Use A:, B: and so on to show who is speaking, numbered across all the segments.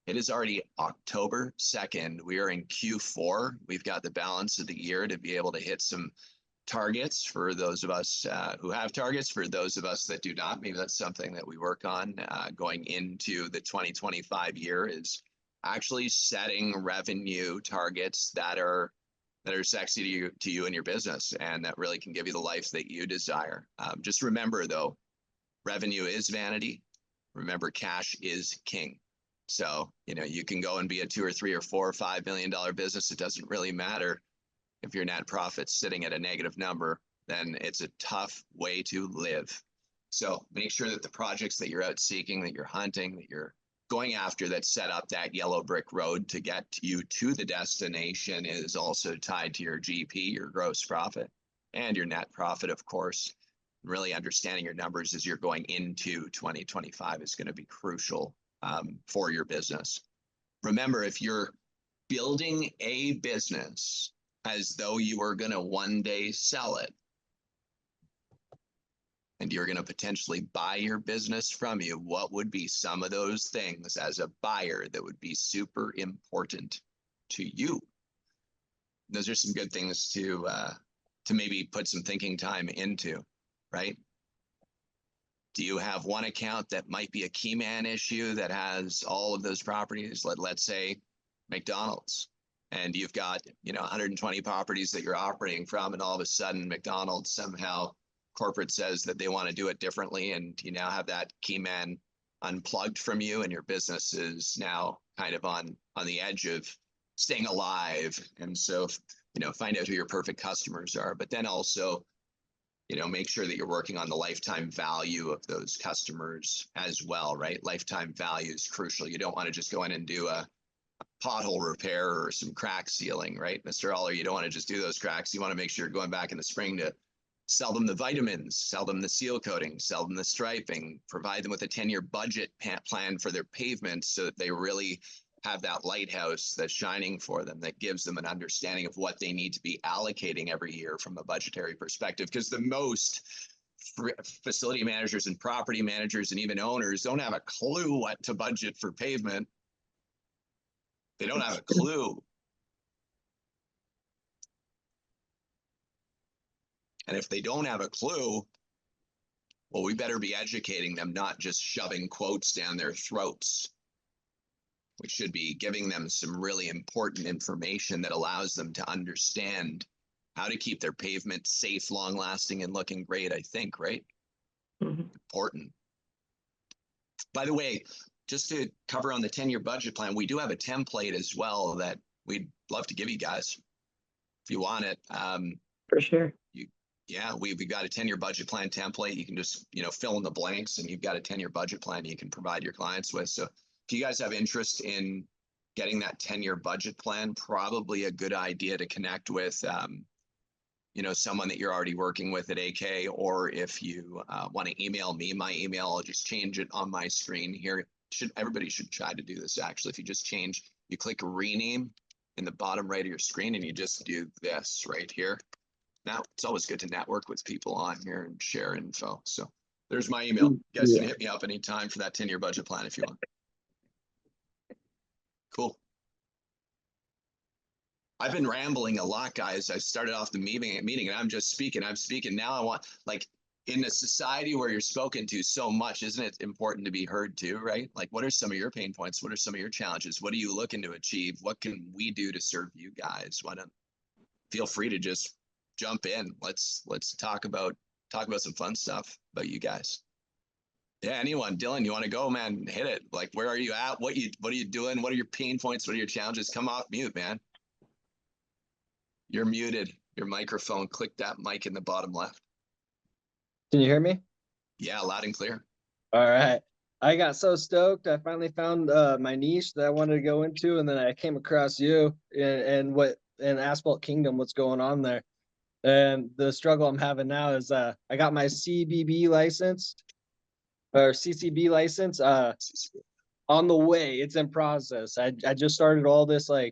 A: It is already October 2nd. We are in Q4. We've got the balance of the year to be able to hit some targets for those of us who have targets. For those of us that do not, maybe that's something that we work on going into the 2025 year, is actually setting revenue targets that are sexy to you and your business, and that really can give you the life that you desire. Just remember though, revenue is vanity. Remember, cash is king. So, you can go and be a $2 or $3 or $4 or $5 million business. It doesn't really matter if your net profit's sitting at a negative number. Then it's a tough way to live. So make sure that the projects that you're out seeking, that you're hunting, that you're going after, that set up that yellow brick road to get you to the destination, is also tied to your GP, your gross profit, and your net profit, of course. Really understanding your numbers as you're going into 2025 is going to be crucial for your business. Remember, if you're building a business as though you were going to one day sell it, and you're going to potentially buy your business from you, what would be some of those things as a buyer that would be super important to you? Those are some good things to maybe put some thinking time into, right? Do you have one account that might be a key man issue that has all of those properties? Let's say McDonald's, and you've got 120 properties that you're operating from, and all of a sudden McDonald's somehow, corporate says that they want to do it differently, and you now have that key man unplugged from you, and your business is now kind of on the edge of staying alive. And so, find out who your perfect customers are, but then also, make sure that you're working on the lifetime value of those customers as well, right? Lifetime value is crucial. You don't want to just go in and do a pothole repair or some crack sealing, right? Mr. Aller, you don't want to just do those cracks. You want to make sure you're going back in the spring to sell them the vitamins, sell them the seal coating, sell them the striping, provide them with a 10-year budget plan for their pavements so that they really have that lighthouse that's shining for them, that gives them an understanding of what they need to be allocating every year from a budgetary perspective. Because the most facility managers and property managers and even owners don't have a clue what to budget for pavement. They don't have a clue. And if they don't have a clue, well, we better be educating them, not just shoving quotes down their throats. We should be giving them some really important information that allows them to understand how to keep their pavement safe, long-lasting, and looking great, I think, right? Mm-hmm. Important. By the way, just to cover on the 10-year budget plan, we do have a template as well that we'd love to give you guys if you want it.
B: For sure.
A: We've got a 10-year budget plan template. You can just, fill in the blanks, and you've got a 10-year budget plan you can provide your clients with. So if you guys have interest in getting that 10-year budget plan, probably a good idea to connect with, someone that you're already working with at AK, or if you want to email me, my email, I'll just change it on my screen here. Everybody should try to do this, actually. If you just you click rename in the bottom right of your screen, and you just do this right here. Now, it's always good to network with people on here and share info. So there's my email. You guys can hit me up anytime for that 10-year budget plan if you want. Cool. I've been rambling a lot, guys. I started off the meeting and I'm just speaking. I'm speaking. Now I want, in a society where you're spoken to so much, isn't it important to be heard too, right? What are some of your pain points? What are some of your challenges? What are you looking to achieve? What can we do to serve you guys? Feel free to just jump in. Let's talk about some fun stuff about you guys. Yeah, anyone. Dylan, you want to go, man? Hit it. Where are you at? What are you doing? What are your pain points? What are your challenges? Come off mute, man. You're muted. Your microphone. Click that mic in the bottom left.
B: Can you hear me?
A: Yeah, loud and clear.
B: All right. I got so stoked. I finally found my niche that I wanted to go into, and then I came across you and Asphalt Kingdom, what's going on there. And the struggle I'm having now is I got my CBB license or CCB license on the way. It's in process. I just started all this 4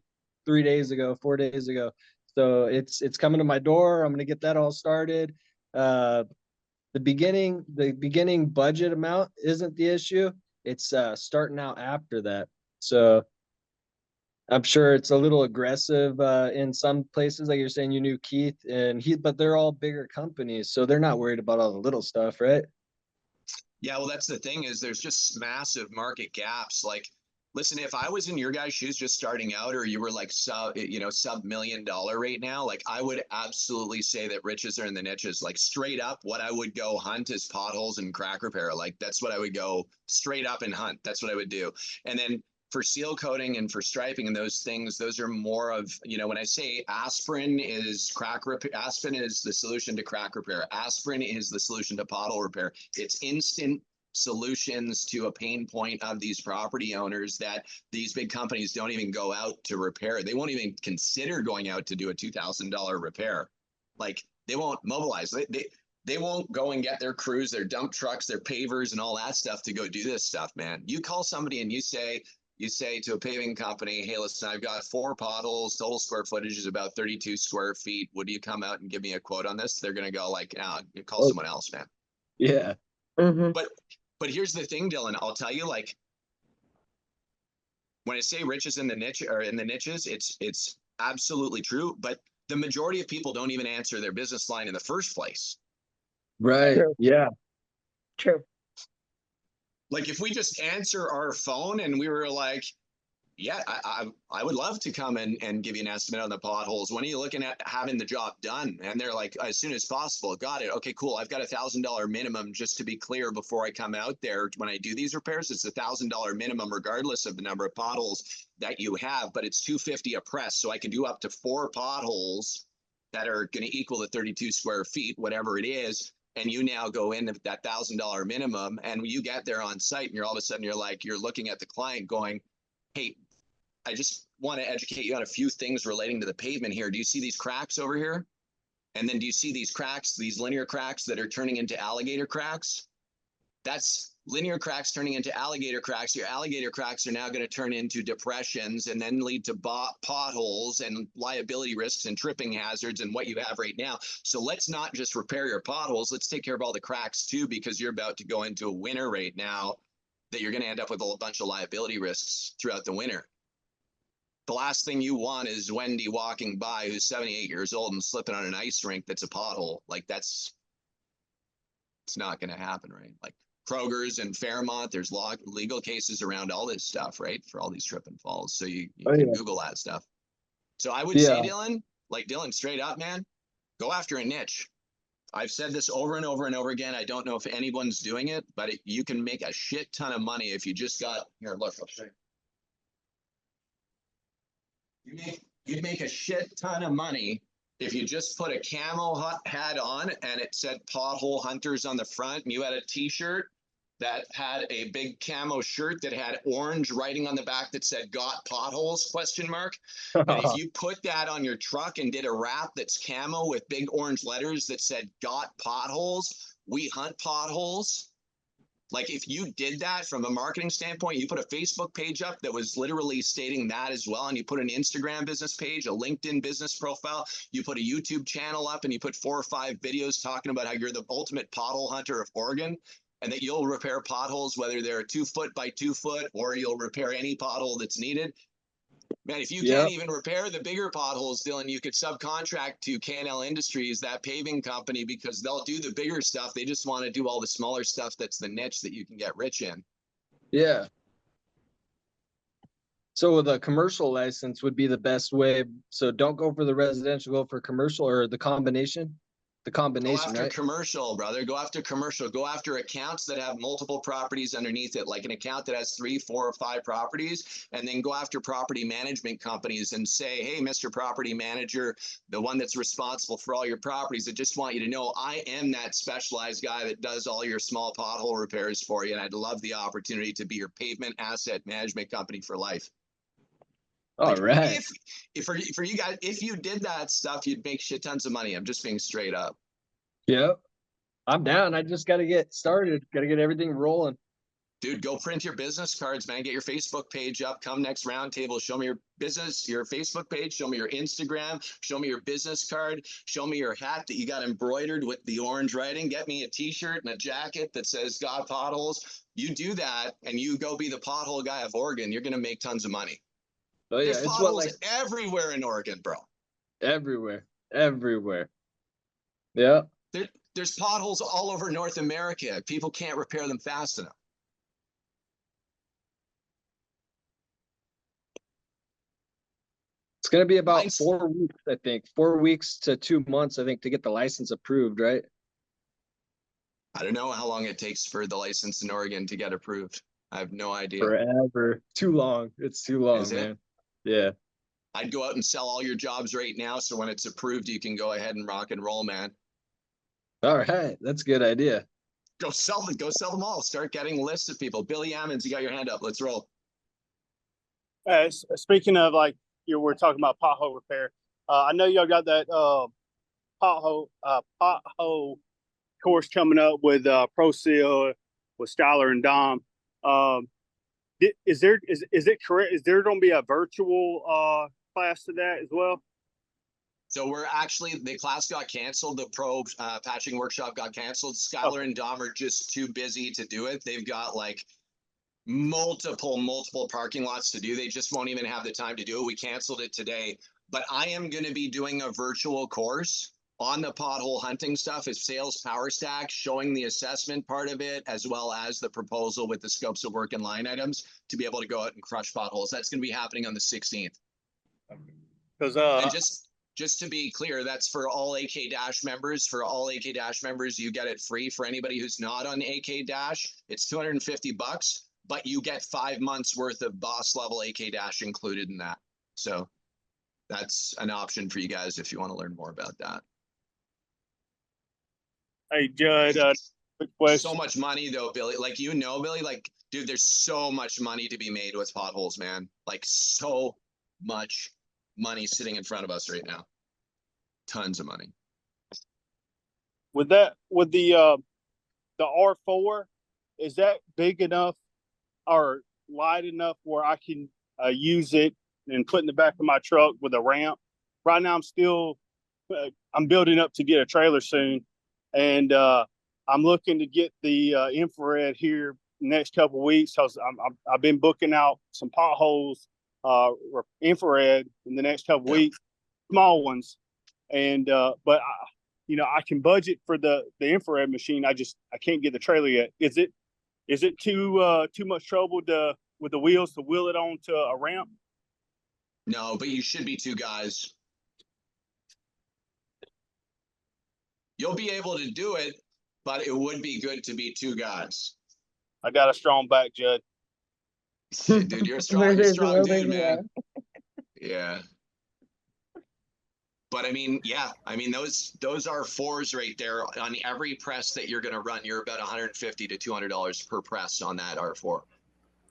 B: days ago. So it's coming to my door. I'm gonna get that all started. The beginning budget amount isn't the issue. It's starting out after that. So I'm sure it's a little aggressive in some places, like you're saying you knew Keith but they're all bigger companies, so they're not worried about all the little stuff, right?
A: Yeah, well, that's the thing is there's just massive market gaps. Like, listen, if I was in your guys' shoes just starting out, or you were like sub $1 million right now, like I would absolutely say that riches are in the niches. Like straight up, what I would go hunt is potholes and crack repair. Like that's what I would go straight up and hunt. That's what I would do. And then for seal coating and for striping and those things, those are more of, when I say aspirin is crack repair, aspirin is the solution to crack repair. Aspirin is the solution to pothole repair. It's instant solutions to a pain point of these property owners that these big companies don't even go out to repair. They won't even consider going out to do a $2,000 repair. Like they won't mobilize. They won't go and get their crews, their dump trucks, their pavers and all that stuff to go do this stuff, man. You call somebody and you say to a paving company, hey, listen, I've got 4 potholes, total square footage is about 32 square feet. Would you come out and give me a quote on this? They're going to go like, you call someone else, man.
B: Yeah.
A: But here's the thing, Dylan, I'll tell you, like, when I say riches in the niche or in the niches, it's absolutely true. But the majority of people don't even answer their business line in the first place.
B: Right.
C: True.
B: Yeah.
C: True.
A: Like if we just answer our phone and we were like, yeah, I would love to come and give you an estimate on the potholes. When are you looking at having the job done? And they're like, as soon as possible. Got it. Okay, cool. I've got $1,000 minimum, just to be clear before I come out there. When I do these repairs, it's $1,000 minimum, regardless of the number of potholes that you have, but it's $250 a press. So I can do up to 4 potholes that are going to equal the 32 square feet, whatever it is. And you now go in at that $1,000 minimum, and you get there on site, and you're all of a sudden you're looking at the client going, hey, I just want to educate you on a few things relating to the pavement here. Do you see these cracks over here? And then do you see these cracks, these linear cracks that are turning into alligator cracks? That's linear cracks turning into alligator cracks. Your alligator cracks are now going to turn into depressions and then lead to potholes and liability risks and tripping hazards and what you have right now. So let's not just repair your potholes. Let's take care of all the cracks too, because you're about to go into a winter right now that you're going to end up with a bunch of liability risks throughout the winter. The last thing you want is Wendy walking by who's 78 years old and slipping on an ice rink that's a pothole. Like it's not going to happen, right? Like Kroger's and Fairmont, there's legal cases around all this stuff, right? For all these trip and falls. So you can Google that stuff. So I would say, Dylan, straight up, man, go after a niche. I've said this over and over and over again. I don't know if anyone's doing it, but you can make a shit ton of money if you just got, here, look, I'll show you. You'd make a shit ton of money if you just put a camo hat on and it said Pothole Hunters on the front, and you had a t-shirt that had a big camo shirt that had orange writing on the back that said "Got potholes?" ? And if you put that on your truck and did a wrap that's camo with big orange letters that said "Got potholes? We hunt potholes." Like if you did that from a marketing standpoint, you put a Facebook page up that was literally stating that as well, and you put an Instagram business page, a LinkedIn business profile, you put a YouTube channel up, and you put 4 or 5 videos talking about how you're the ultimate pothole hunter of Oregon, and that you'll repair potholes, whether they're 2 foot by 2 foot, or you'll repair any pothole that's needed. Man, if you can't even repair the bigger potholes, Dylan, you could subcontract to K&L Industries, that paving company, because they'll do the bigger stuff. They just want to do all the smaller stuff that's the niche that you can get rich in.
B: Yeah. So the commercial license would be the best way. So don't go for the residential, go for commercial, or the combination.
A: Go after
B: right?
A: commercial, brother. Go after commercial. Go after accounts that have multiple properties underneath it, like an account that has 3, 4, or 5 properties, and then go after property management companies and say, hey, Mr. Property Manager, the one that's responsible for all your properties, I just want you to know I am that specialized guy that does all your small pothole repairs for you, and I'd love the opportunity to be your pavement asset management company for life.
B: All right.
A: If for you guys, if you did that stuff, you'd make shit tons of money. I'm just being straight up.
B: Yep. I'm down. I just got to get started. Got to get everything rolling.
A: Dude, go print your business cards, man. Get your Facebook page up. Come next roundtable. Show me your business, your Facebook page. Show me your Instagram. Show me your business card. Show me your hat that you got embroidered with the orange writing. Get me a t-shirt and a jacket that says "God Potholes." You do that and you go be the pothole guy of Oregon. You're going to make tons of money.
B: Oh yeah,
A: There's
B: it's what,
A: potholes
B: like,
A: everywhere in Oregon, bro.
B: everywhere, everywhere. Yeah.
A: There's potholes all over North America. People can't repair them fast enough.
B: It's gonna be about
A: Mine's,
B: 4 weeks, I think. 4 weeks to 2 months, I think, to get the license approved, right?
A: I don't know how long it takes for the license in Oregon to get approved. I have no idea.
B: Forever. Too long. It's too long,
A: Is it?
B: man. Yeah.
A: I'd go out and sell all your jobs right now. So when it's approved, you can go ahead and rock and roll, man.
B: All right. That's a good idea.
A: Go sell them all. Start getting lists of people. Billy Ammons, you got your hand up. Let's roll.
C: Speaking of, like, we're talking about pothole repair. I know y'all got that pothole course coming up with Pro Seal with Skylar and Dom. Is it correct? Is there going to be a virtual class to that as well?
A: So we're actually, the class got canceled. The pro patching workshop got canceled. Skylar and Dom are just too busy to do it. They've got like multiple parking lots to do. They just won't even have the time to do it. We canceled it today, but I am going to be doing a virtual course on the pothole hunting stuff. Is sales power stack, showing the assessment part of it, as well as the proposal with the scopes of work and line items to be able to go out and crush potholes. That's going to be happening on the 16th.
C: Because
A: and just to be clear, that's for all AK Dash members. For all AK Dash members, you get it free. For anybody who's not on AK Dash, it's $250, but you get 5 months worth of boss level AK Dash included in that. So that's an option for you guys if you want to learn more about that.
C: Hey, Judd, quick question.
A: So much money though, Billy. Like, Billy, like, dude, there's so much money to be made with potholes, man. Like, so much money sitting in front of us right now. Tons of money.
C: With the R4, is that big enough or light enough where I can use it and put in the back of my truck with a ramp? Right now, I'm building up to get a trailer soon, and I'm looking to get the infrared here next couple of weeks because I've been booking out some potholes, infrared in the next couple of weeks, small ones, and but I can budget for the infrared machine. I can't get the trailer yet. Is it too much trouble with the wheels to wheel it onto a ramp?
A: No, but you should be 2 guys. You'll be able to do it, but it would be good to be 2 guys.
C: I got a strong back, Judd.
A: Dude, you're a strong dude, man. Yeah. But I mean, those are 4s right there. On every press that you're going to run, you're about $150 to $200 per press on that R4.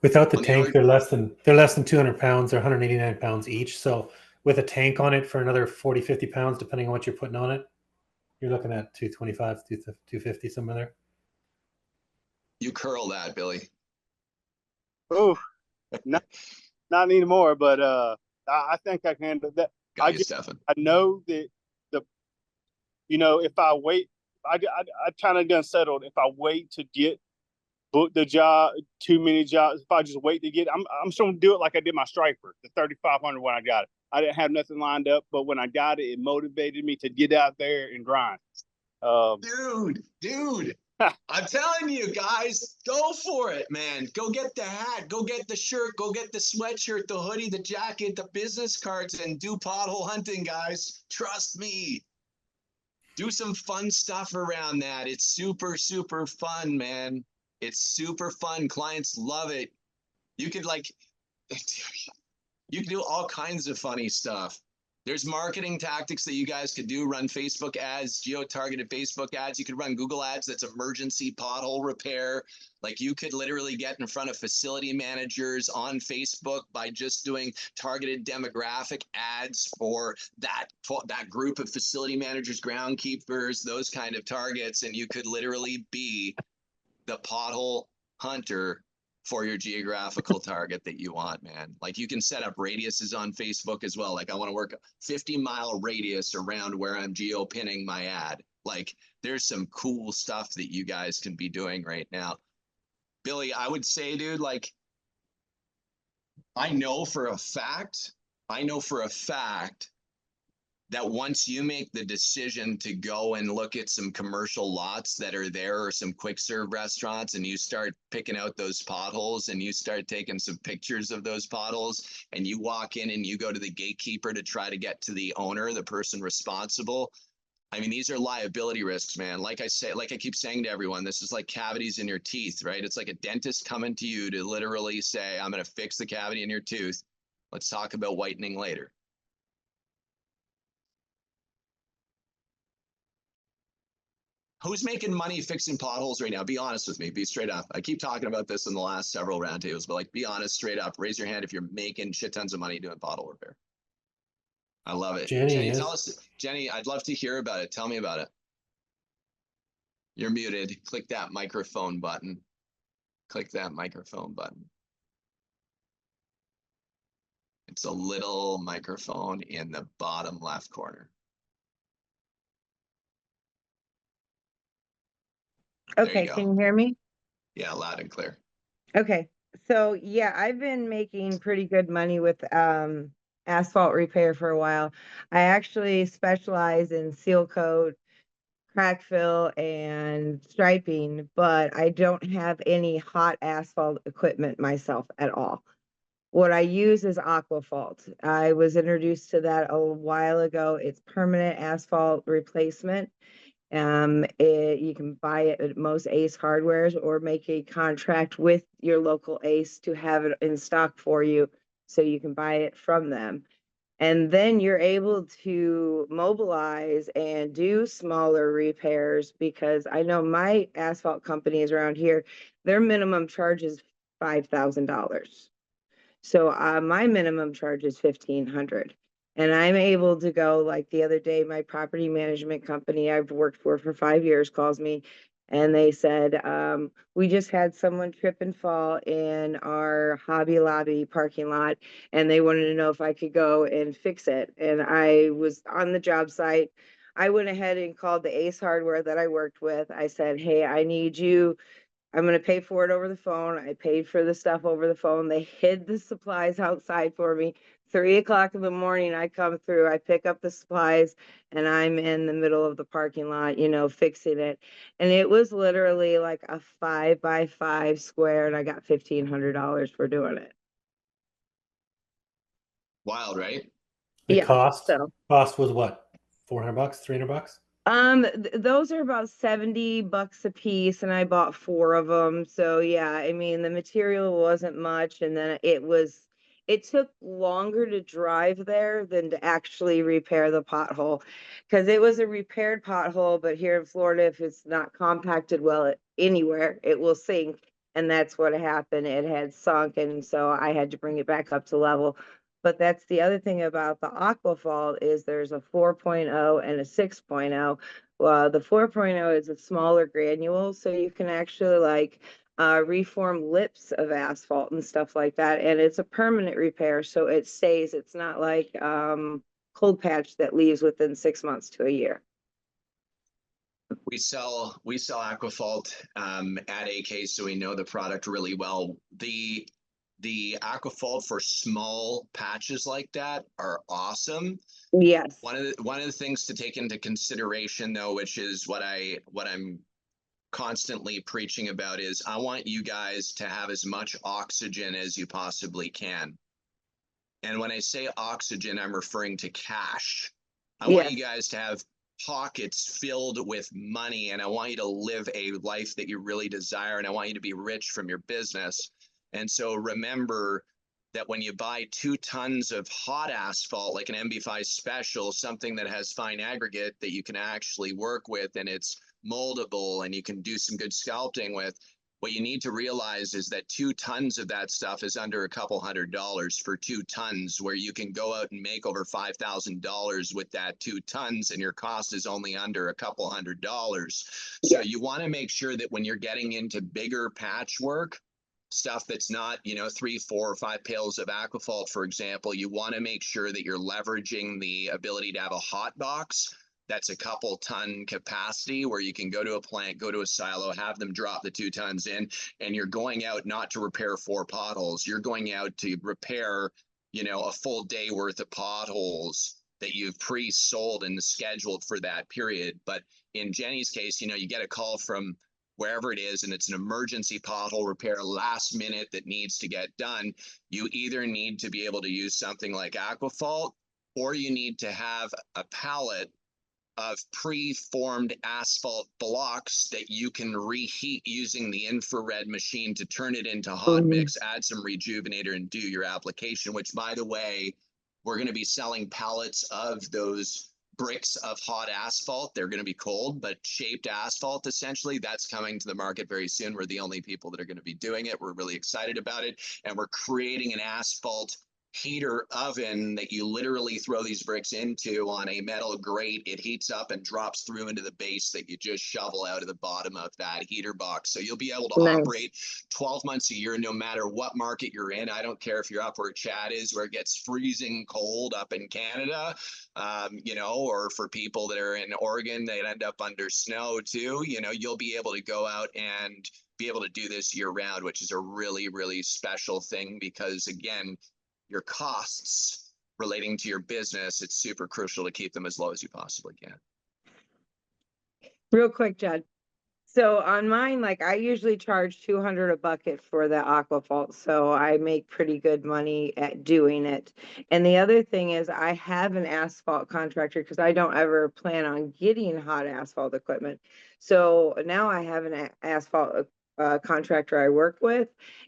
D: Without the tank, they're less than 200 pounds. They're 189 pounds each. So with a tank on it for another 40, 50 pounds, depending on what you're putting on it, you're looking at 225, 250, somewhere there.
A: You curl that, Billy.
C: Oh, not anymore, but I think I can handle that. I know that if I wait, I kind of done settled. If I wait to book the job, too many jobs. If I just wait to get, I'm still gonna do it like I did my striper, the 3500 when I got it. I didn't have nothing lined up, but when I got it, it motivated me to get out there and grind.
A: Dude, I'm telling you guys, go for it, man. Go get the hat, go get the shirt, go get the sweatshirt, the hoodie, the jacket, the business cards, and do pothole hunting, guys. Trust me. Do some fun stuff around that. It's super, super fun, man. It's super fun. Clients love it. You could do all kinds of funny stuff. There's marketing tactics that you guys could do. Run Facebook ads, geo-targeted Facebook ads. You could run Google ads that's emergency pothole repair. Like, you could literally get in front of facility managers on Facebook by just doing targeted demographic ads for that group of facility managers, groundkeepers, those kind of targets. And you could literally be the pothole hunter for your geographical target that you want, man. Like you can set up radiuses on Facebook as well. Like I want to work a 50-mile radius around where I'm geo-pinning my ad. Like there's some cool stuff that you guys can be doing right now. Billy, I would say, dude, like I know for a fact that once you make the decision to go and look at some commercial lots that are there or some quick serve restaurants, and you start picking out those potholes and you start taking some pictures of those potholes, and you walk in and you go to the gatekeeper to try to get to the owner, the person responsible. I mean, these are liability risks, man. Like I say, like I keep saying to everyone, this is like cavities in your teeth, right? It's like a dentist coming to you to literally say, I'm going to fix the cavity in your tooth. Let's talk about whitening later. Who's making money fixing potholes right now? Be honest with me. Be straight up. I keep talking about this in the last several roundtables, but like, be honest, straight up. Raise your hand if you're making shit tons of money doing pothole repair. I love it. Jenny, tell us. Jenny, I'd love to hear about it. Tell me about it. You're muted. Click that microphone button. Click that microphone button. It's a little microphone in the bottom left corner.
E: Okay, can you hear me?
A: Yeah, loud and clear.
E: Okay, so yeah, I've been making pretty good money with asphalt repair for a while. I actually specialize in seal coat, crack fill, and striping, but I don't have any hot asphalt equipment myself at all. What I use is Aquafalt. I was introduced to that a while ago. It's permanent asphalt replacement. You can buy it at most Ace Hardwares or make a contract with your local Ace to have it in stock for you so you can buy it from them. And then you're able to mobilize and do smaller repairs, because I know my asphalt companies around here, their minimum charge is $5,000. So my minimum charge is $1,500. And I'm able to go, like the other day, my property management company I've worked for 5 years calls me and they said, we just had someone trip and fall in our Hobby Lobby parking lot and they wanted to know if I could go and fix it. And I was on the job site. I went ahead and called the Ace Hardware that I worked with. I said, hey, I need you. I'm going to pay for it over the phone. I paid for the stuff over the phone. They hid the supplies outside for me. 3 o'clock in the morning, I come through, I pick up the supplies, and I'm in the middle of the parking lot, fixing it. And it was literally like a 5x5 square, and I got $1,500 for doing it.
A: Wild, right?
D: The
E: Yeah,
D: cost
E: so.
D: was what? $400, $300?
E: Those are about $70 a piece, and I bought 4 of them. So yeah, I mean, the material wasn't much, and then it took longer to drive there than to actually repair the pothole, because it was a repaired pothole. But here in Florida, if it's not compacted well anywhere, it will sink. And that's what happened. It had sunk, and so I had to bring it back up to level. But that's the other thing about the Aquafalt is there's a 4.0 and a 6.0. The 4.0 is a smaller granule, so you can actually reform lips of asphalt and stuff like that. And it's a permanent repair, so it stays. It's not like cold patch that leaves within 6 months to a year.
A: We sell Aquafalt at AK, so we know the product really well. The Aquafalt for small patches like that are awesome.
E: Yes.
A: One of the things to take into consideration, though, which is what I'm constantly preaching about, is I want you guys to have as much oxygen as you possibly can. And when I say oxygen, I'm referring to cash. I want you guys to have pockets filled with money, and I want you to live a life that you really desire, and I want you to be rich from your business. And so remember that when you buy 2 tons of hot asphalt, like an MB5 special, something that has fine aggregate that you can actually work with and it's moldable and you can do some good sculpting with, what you need to realize is that 2 tons of that stuff is under a couple $100 for 2 tons, where you can go out and make over $5,000 with that 2 tons and your cost is only under a couple $100. So you want to make sure that when you're getting into bigger patchwork, stuff that's not, 3, 4, or 5 pails of Aquafalt, for example, you want to make sure that you're leveraging the ability to have a hot box that's a couple ton capacity where you can go to a plant, go to a silo, have them drop the 2 tons in, and you're going out not to repair 4 potholes. You're going out to repair, a full day worth of potholes that you've pre-sold and scheduled for that period. But in Jenny's case, you get a call from wherever it is, and it's an emergency pothole repair last minute that needs to get done. You either need to be able to use something like Aquafalt, or you need to have a pallet of pre-formed asphalt blocks that you can reheat using the infrared machine to turn it into hot mix, add some rejuvenator, and do your application, which, by the way, we're going to be selling pallets of those bricks of hot asphalt. They're going to be cold, but shaped asphalt, essentially. That's coming to the market very soon. We're the only people that are going to be doing it. We're really excited about it. And we're creating an asphalt heater oven that you literally throw these bricks into on a metal grate. It heats up and drops through into the base that you just shovel out of the bottom of that heater box. So you'll be able to operate 12 months a year, no matter what market you're in. I don't care if you're up where Chad is, where it gets freezing cold up in Canada, or for people that are in Oregon, they'd end up under snow too. You'll be able to go out and be able to do this year round, which is a really, really special thing because, again, your costs relating to your business, it's super crucial to keep them as low as you possibly can.
E: Real quick, Judd. So on mine, like I usually charge $200 a bucket for the Aquafalt. So I make pretty good money at doing it. And the other thing is I have an asphalt contractor because I don't ever plan on getting hot asphalt equipment. So now I have an asphalt contractor I work with,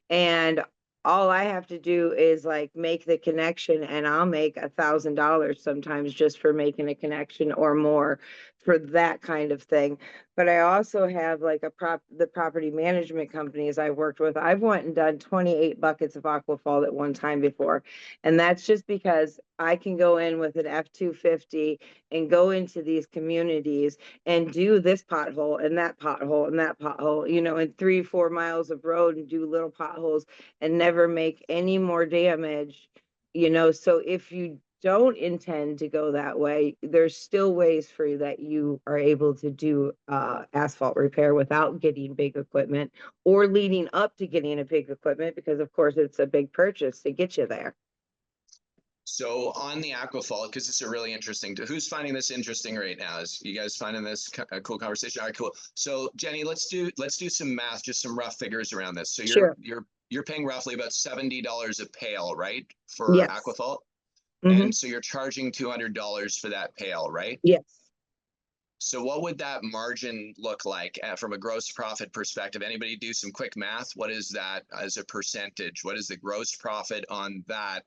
E: and all I have to do is like make the connection, and I'll make $1,000 sometimes just for making a connection or more for that kind of thing. But I also have like the property management companies I worked with. I've went and done 28 buckets of Aquafalt at one time before. And that's just because I can go in with an F-250 and go into these communities and do this pothole and that pothole and that pothole, in 3-4 miles of road, and do little potholes and never make any more damage, So if you don't intend to go that way, there's still ways for you that you are able to do asphalt repair without getting big equipment or leading up to getting a big equipment, because of course it's a big purchase to get you there.
A: So on the Aquafalt, because it's a really interesting, who's finding this interesting right now? Is you guys finding this a cool conversation? All right, cool. So Jenny, let's do some math, just some rough figures around this. So you're paying roughly about $70 a pail, right? For
E: Yes.
A: Aquafalt?
E: Mhm.
A: And so you're charging $200 for that pail, right?
E: Yes.
A: So what would that margin look like from a gross profit perspective? Anybody do some quick math? What is that as a percentage? What is the gross profit on that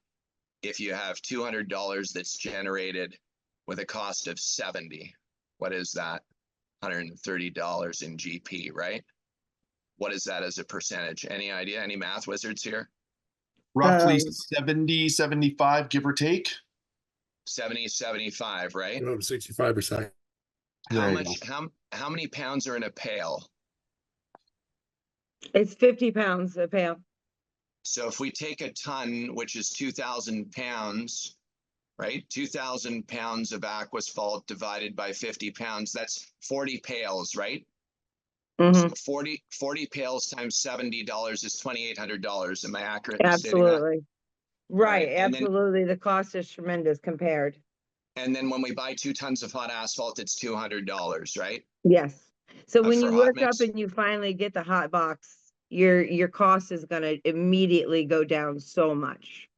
A: if you have $200 that's generated with a cost of 70? What is that? $130 in GP, right? What is that as a percentage? Any idea? Any math wizards here?
F: Roughly 70, 75, give or take.
A: 70, 75, right?
G: 65%.
A: How many pounds are in a pail?
E: It's 50 pounds a pail.
A: So if we take a ton, which is 2,000 pounds, right? 2,000 pounds of Aquasphalt divided by 50 pounds, that's 40 pails, right?
E: Mm-hmm.
A: So 40 pails times $70 is $2,800. Am I accurate in stating that?
E: Absolutely. Right.
A: And then-
E: Absolutely. The cost is tremendous compared.
A: And then when we buy 2 tons of hot asphalt, it's $200, right?
E: Yes. So when
A: for
E: you
A: hot
E: work up
A: mix?
E: and you finally get the hot box, your cost is going to immediately go down so much.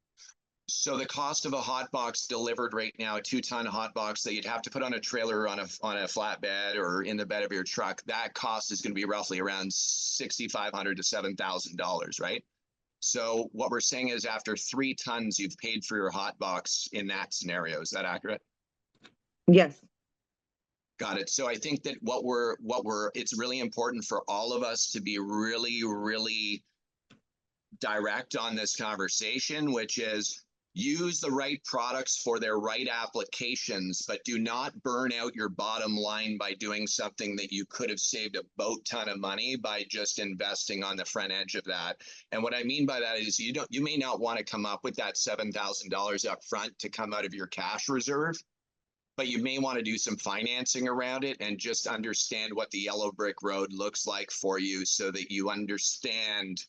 A: So the cost of a hot box delivered right now, a 2-ton hot box that you'd have to put on a trailer or on a flatbed or in the bed of your truck, that cost is going to be roughly around $6,500 to $7,000, right? So what we're saying is after 3 tons, you've paid for your hot box in that scenario. Is that accurate?
E: Yes.
A: Got it. So I think that it's really important for all of us to be really, really direct on this conversation, which is use the right products for their right applications, but do not burn out your bottom line by doing something that you could have saved a boat ton of money by just investing on the front edge of that. And what I mean by that is you may not want to come up with that $7,000 up front to come out of your cash reserve, but you may want to do some financing around it and just understand what the yellow brick road looks like for you so that you understand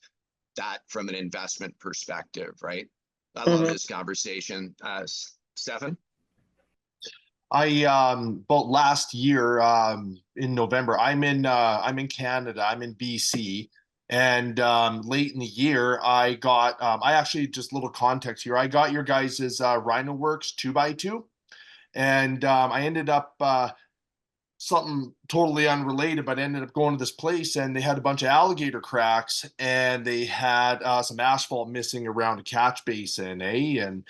A: that from an investment perspective, right? I love this conversation. Stefan?
F: About last year, in November, I'm in Canada, I'm in BC. And late in the year, I got I actually, just little context here, I got your guys's Rhino Works 2x2. And I ended up something totally unrelated, but ended up going to this place and they had a bunch of alligator cracks and they had some asphalt missing around a catch basin, And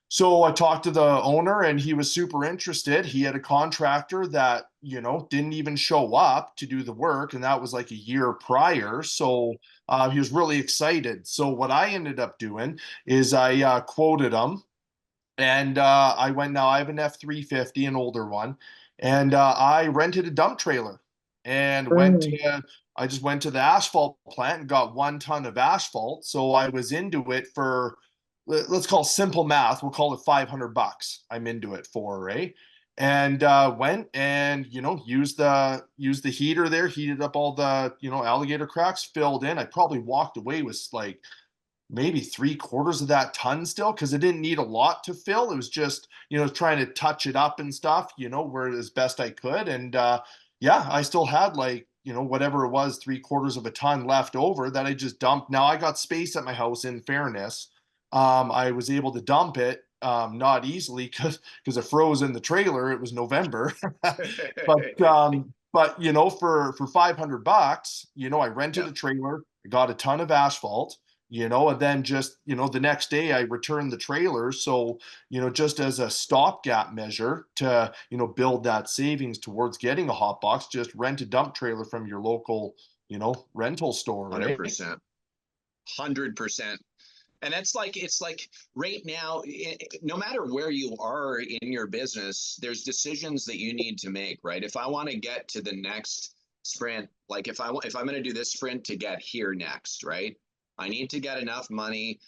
F: so I talked to the owner and he was super interested. He had a contractor that, didn't even show up to do the work. And that was like a year prior. So he was really excited. So what I ended up doing is I quoted him. And I have an F-350, an older one, and I rented a dump trailer and I just went to the asphalt plant and got 1 ton of asphalt. So I was into it for, let's call simple math, we'll call it $500. I'm into it for, right? And went and, used the heater there, heated up all the, alligator cracks, filled in. I probably walked away with like maybe 3/4 of that ton still, because it didn't need a lot to fill. It was just, trying to touch it up and stuff, where as best I could. And yeah, I still had like, whatever it was, 3/4 of a ton left over that I just dumped. Now I got space at my house, in fairness. I was able to dump it, not easily because it froze in the trailer. It was November. But for $500, I rented a trailer, I got a ton of asphalt, and then just, the next day I returned the trailer. So, just as a stopgap measure to, build that savings towards getting a hot box, just rent a dump trailer from your local, rental store, right?
A: 100%. 100%. And it's like right now, no matter where you are in your business, there's decisions that you need to make, right? If I want to get to the next sprint, like if I'm going to do this sprint to get here next, right? I need to get enough money,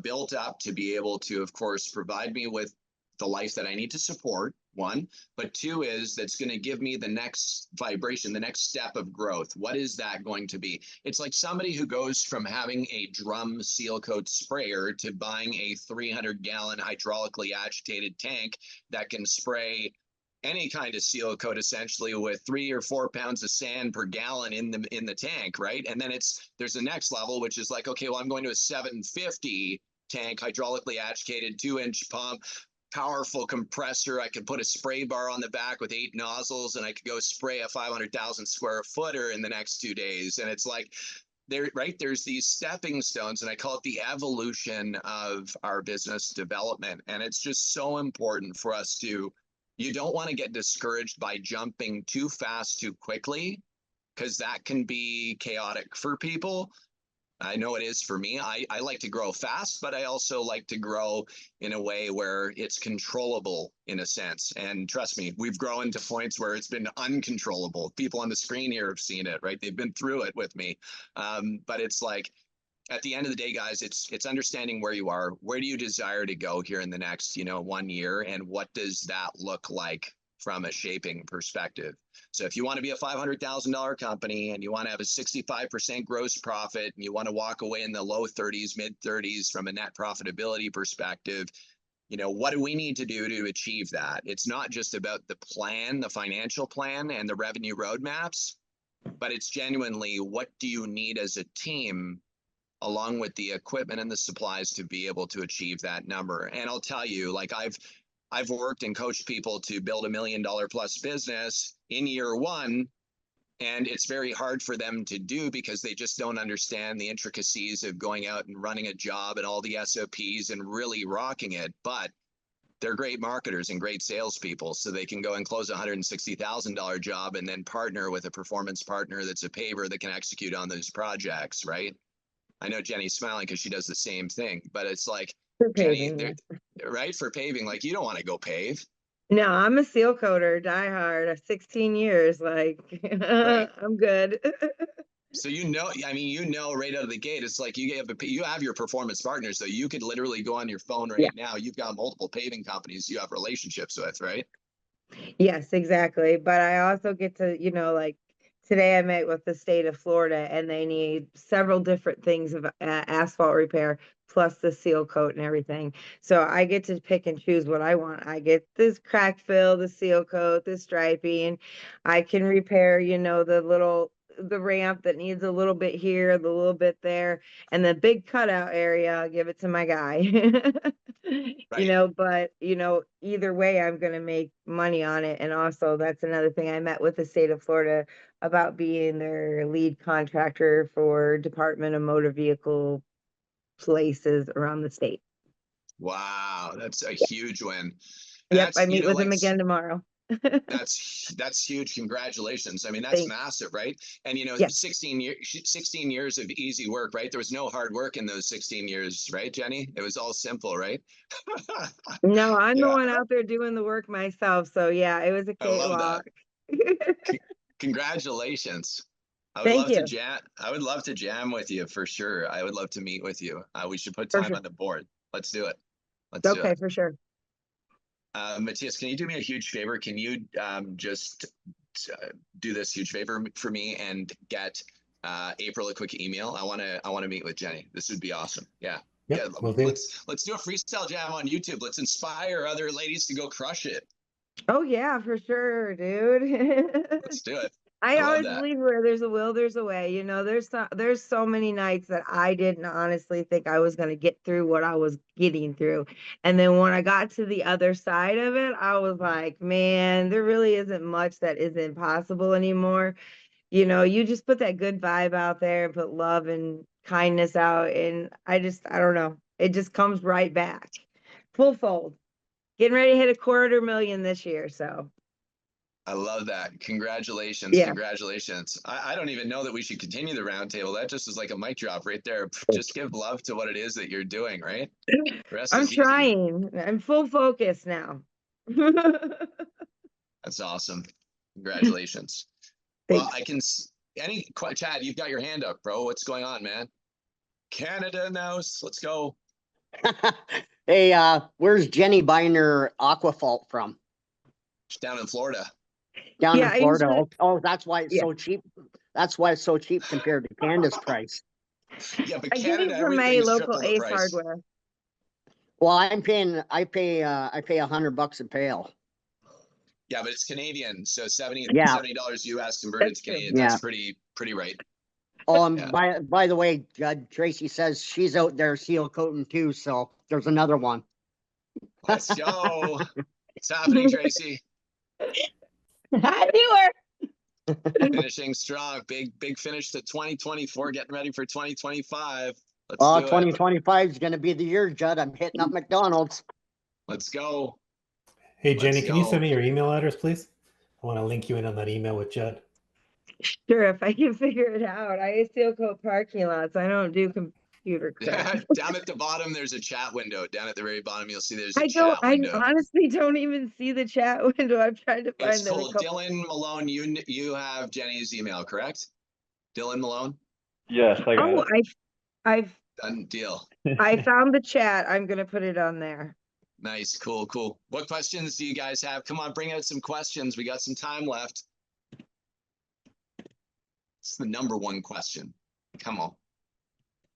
A: built up to be able to, of course, provide me with the life that I need to support, one. But two is that's going to give me the next vibration, the next step of growth. What is that going to be? It's like somebody who goes from having a drum seal coat sprayer to buying a 300-gallon hydraulically agitated tank that can spray any kind of seal coat essentially with 3 or 4 pounds of sand per gallon in the tank, right? And then there's the next level, which is like, okay, well, I'm going to a 750 tank, hydraulically agitated 2-inch pump, powerful compressor. I could put a spray bar on the back with 8 nozzles and I could go spray a 500,000 square footer in the next 2 days. And it's like, there's these stepping stones, and I call it the evolution of our business development. And it's just so important for us you don't want to get discouraged by jumping too fast, too quickly, because that can be chaotic for people. I know it is for me. I like to grow fast, but I also like to grow in a way where it's controllable in a sense. And trust me, we've grown to points where it's been uncontrollable. People on the screen here have seen it, right? They've been through it with me. But it's like, at the end of the day, guys, it's understanding where you are. Where do you desire to go here in the next, 1 year? And what does that look like from a shaping perspective? So if you want to be a $500,000 company and you want to have a 65% gross profit and you want to walk away in the low 30s, mid 30s from a net profitability perspective, what do we need to do to achieve that? It's not just about the plan, the financial plan and the revenue roadmaps, but it's genuinely, what do you need as a team along with the equipment and the supplies to be able to achieve that number? And I'll tell you, like I've worked and coached people to build $1 million plus business in year 1. And it's very hard for them to do because they just don't understand the intricacies of going out and running a job and all the SOPs and really rocking it. But they're great marketers and great salespeople, so they can go and close a $160,000 job and then partner with a performance partner that's a paver that can execute on those projects, right? I know Jenny's smiling because she does the same thing, but it's like,
E: For
A: Jenny,
E: paving,
A: right? For paving, like you don't want to go pave.
E: no, I'm a seal coater, die hard, 16 years, like,
A: Right.
E: I'm good.
A: So I mean, right out of the gate, it's like you have your performance partners, so you could literally go on your phone
E: Yeah.
A: right now. You've got multiple paving companies you have relationships with, right?
E: Yes, exactly. But I also get to, like today I met with the state of Florida and they need several different things of asphalt repair plus the seal coat and everything. So I get to pick and choose what I want. I get this crack fill, the seal coat, the striping. I can repair, the ramp that needs a little bit here, the little bit there, and the big cutout area, I'll give it to my guy.
A: Right.
E: But either way, I'm gonna make money on it. And also that's another thing. I met with the state of Florida about being their lead contractor for Department of Motor Vehicle places around the state.
A: Wow, that's a huge win. And
E: Yep, I
A: that's,
E: meet with
A: like
E: him again tomorrow.
A: that's huge. Congratulations. I mean, that's
E: Thanks.
A: massive, right? And
E: Yeah.
A: 16 years of easy work, right? There was no hard work in those 16 years, right, Jenny? It was all simple, right?
E: No, I'm the
A: Yeah,
E: one out there doing the work myself. So yeah, it was a
A: I love that.
E: cakewalk.
A: Congratulations.
E: Thank you.
A: I would love to jam with you for sure. I would love to meet with you. We should put
E: For
A: time
E: sure.
A: on the board. Let's do it. Let's do
E: Okay,
A: it.
E: for sure.
A: Matthias, can you do me a huge favor? Can you just do this huge favor for me and get April a quick email? I want to meet with Jenny. This would be awesome. Yeah.
D: Yep,
A: Yeah.
D: will do.
A: Let's do a freestyle jam on YouTube. Let's inspire other ladies to go crush it.
E: Oh yeah, for sure, dude.
A: Let's do it.
E: I
A: I love
E: always
A: that.
E: believe where there's a will, there's a way. There's so many nights that I didn't honestly think I was gonna get through what I was getting through. And then when I got to the other side of it, I was like, man, there really isn't much that isn't possible anymore. You just put that good vibe out there and put love and kindness out, and I don't know. It just comes right back. Full fold. Getting ready to hit 250,000 this year, so
A: I love that. Congratulations.
E: yeah.
A: Congratulations. I don't even know that we should continue the roundtable. That just is like a mic drop right there. Just give love to what it is that you're doing, right? The rest
E: I'm
A: is easy.
E: trying. I'm full focus now.
A: That's awesome. Congratulations. Well, Chad, you've got your hand up, bro. What's going on, man? Canada now. Let's go.
G: Hey, where's Jenny buying her Aquafalt from?
A: Down in Florida.
G: Down
E: Yeah,
G: in
E: I
G: Florida.
E: usually-
G: Oh, that's why it's
E: Yeah.
G: so cheap. That's why it's so cheap compared to Canada's price.
A: Yeah, but
E: I get it
A: Canada,
E: from my
A: everything's
E: local
A: triple the
E: Ace
A: price.
E: Hardware.
G: Well, I pay $100 a pail.
A: Yeah, but it's Canadian, so
G: Yeah.
A: $70 US converted
E: That's
A: to
E: true.
A: Canadian.
G: Yeah.
A: That's pretty right.
G: Oh,
A: Yeah.
G: by the way, Judd, Tracy says she's out there seal coating too, so there's another one.
A: Let's go. What's happening, Tracy?
E: I knew her.
A: Finishing strong. Big finish to 2024, getting ready for 2025. Let's
G: Oh,
A: do it.
G: 2025 is going to be the year, Judd. I'm hitting up McDonald's.
A: Let's go.
D: Hey, Jenny,
A: Let's
D: can you
A: go.
D: send me your email address, please? I want to link you in on that email with Judd.
E: Sure, if I can figure it out. I seal coat parking lots. I don't do computer crap.
A: Down at the bottom, there's a chat window. Down at the very bottom, you'll see there's a
E: I
A: chat window.
E: honestly don't even see the chat window. I've tried to
A: It's
E: find it.
A: cool. Dylan Malone, you have Jenny's email, correct? Dylan Malone?
H: Yes, I got
E: Oh,
H: it.
E: I've
A: Done deal.
E: I found the chat. I'm gonna put it on there.
A: Nice. Cool. What questions do you guys have? Come on, bring out some questions. We got some time left. It's the number one question. Come on.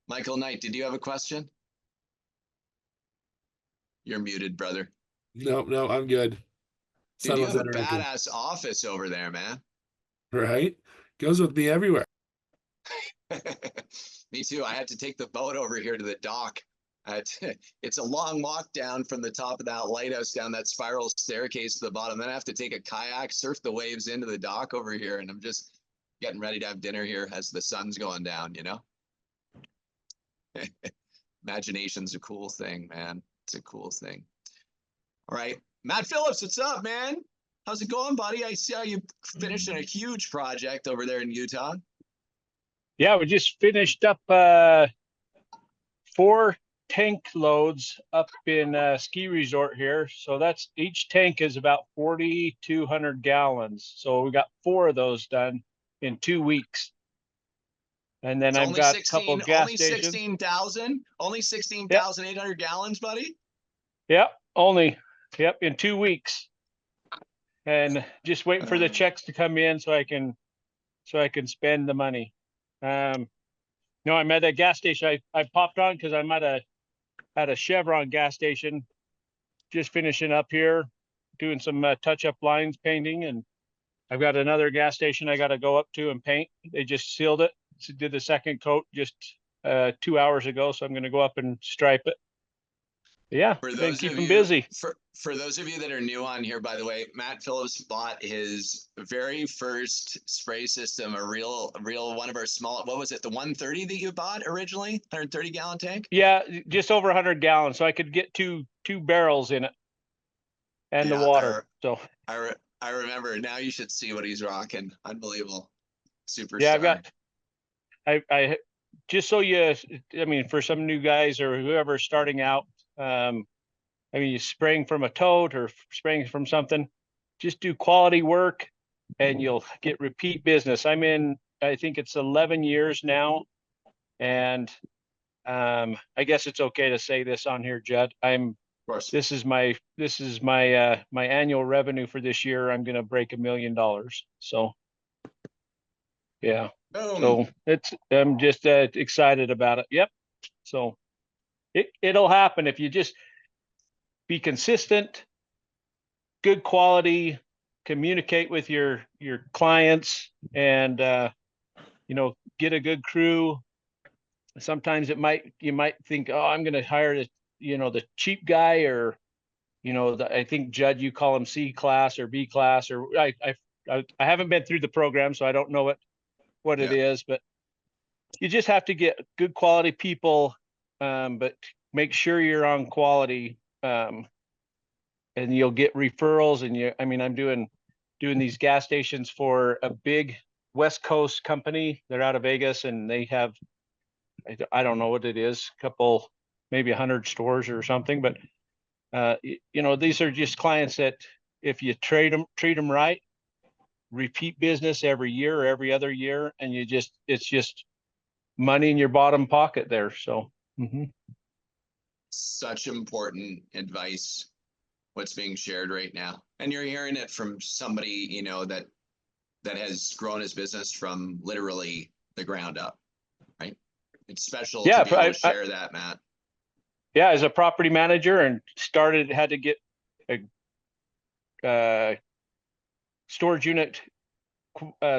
A: Michael Knight, did you have a question? You're muted, brother.
I: No, I'm good.
A: Dude, you have a
I: Someone's interacting.
A: badass office over there, man.
I: Right? Goes with me everywhere.
A: Me too. I had to take the boat over here to the dock. It's a long walk down from the top of that lighthouse down that spiral staircase to the bottom. Then I have to take a kayak, surf the waves into the dock over here, and I'm just getting ready to have dinner here as the sun's going down, Imagination's a cool thing, man. It's a cool thing. All right. Matt Phillips, what's up, man? How's it going, buddy? I see how you finished a huge project over there in Utah.
H: Yeah, we just finished up 4 tank loads up in ski resort here. So that's each tank is about 4,200 gallons. So we got 4 of those done in 2 weeks. And then
A: It's
H: I've
A: only
H: got a couple
A: 16,
H: gas
A: only
H: stations.
A: 16,000, only 16,800 gallons, buddy.
H: Yep, only, yep, in 2 weeks. And just waiting for the checks to come in so I can spend the money. No, I'm at a gas station. I popped on because I'm at a Chevron gas station, just finishing up here, doing some touch-up lines painting, and I've got another gas station I got to go up to and paint. They just sealed it. Did the second coat just 2 hours ago, so I'm going to go up and stripe it. Yeah,
A: For
H: been
A: those of
H: keeping
A: you,
H: busy.
A: for those of you that are new on here, by the way, Matt Phillips bought his very first spray system, a real one of our small. What was it? The 130 that you bought originally, 130 gallon tank.
H: Yeah, just over 100 gallons, so I could get two barrels in it, and the
A: Yeah,
H: water. So
A: I remember. Now you should see what he's rocking. Unbelievable, superstar.
H: yeah, I've got. I just so you. I mean, for some new guys or whoever's starting out, I mean, you spraying from a tote or spraying from something, just do quality work and you'll get repeat business. I'm in, I think it's 11 years now. And I guess it's okay to say this on here, Judd.
A: Of course.
H: This is my my annual revenue for this year. I'm going to break $1 million. So yeah.
A: Boom.
H: So I'm just excited about it. Yep. So it'll happen if you just be consistent, good quality, communicate with your clients, and get a good crew. Sometimes you might think, oh, I'm going to hire the cheap guy, or I think Judd, you call him C class or B class, or I haven't been through the program, so I don't know what it is, but you just have to get good quality people, but make sure you're on quality. And you'll get referrals, and I'm doing these gas stations for a big West Coast company. They're out of Vegas, and they have, I don't know what it is, a couple, maybe 100 stores or something, but these are just clients that if you treat them right, repeat business every year or every other year, and it's just money in your bottom pocket there. So
A: Such important advice, what's being shared right now, and you're hearing it from somebody that has grown his business from literally the ground up, right? It's special to be able to share that, Matt.
H: Yeah, as a property manager, and had to get a storage unit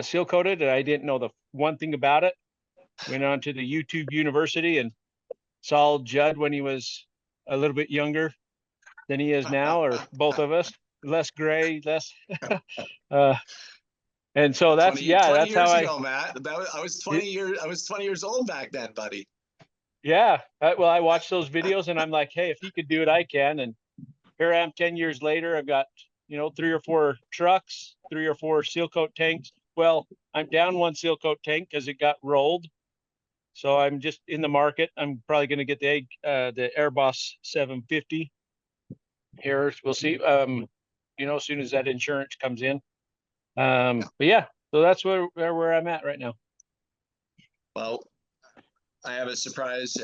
H: seal coated, and I didn't know the one thing about it. Went on to the YouTube University and saw Judd when he was a little bit younger than he is now, or both of us, less gray, less. And so that's
A: 20
H: that's
A: years
H: how
A: ago, Matt. I was 20 years old back then, buddy.
H: Yeah, well, I watched those videos, and I'm like, hey, if he could do it, I can. And here I am 10 years later. I've got 3 or 4 trucks, 3 or 4 seal coat tanks. Well, I'm down 1 seal coat tank because it got rolled. So I'm just in the market. I'm probably going to get the Airboss 750 here. We'll see. As soon as that insurance comes in. But yeah, so that's where I'm at right now.
A: Well, I have a surprise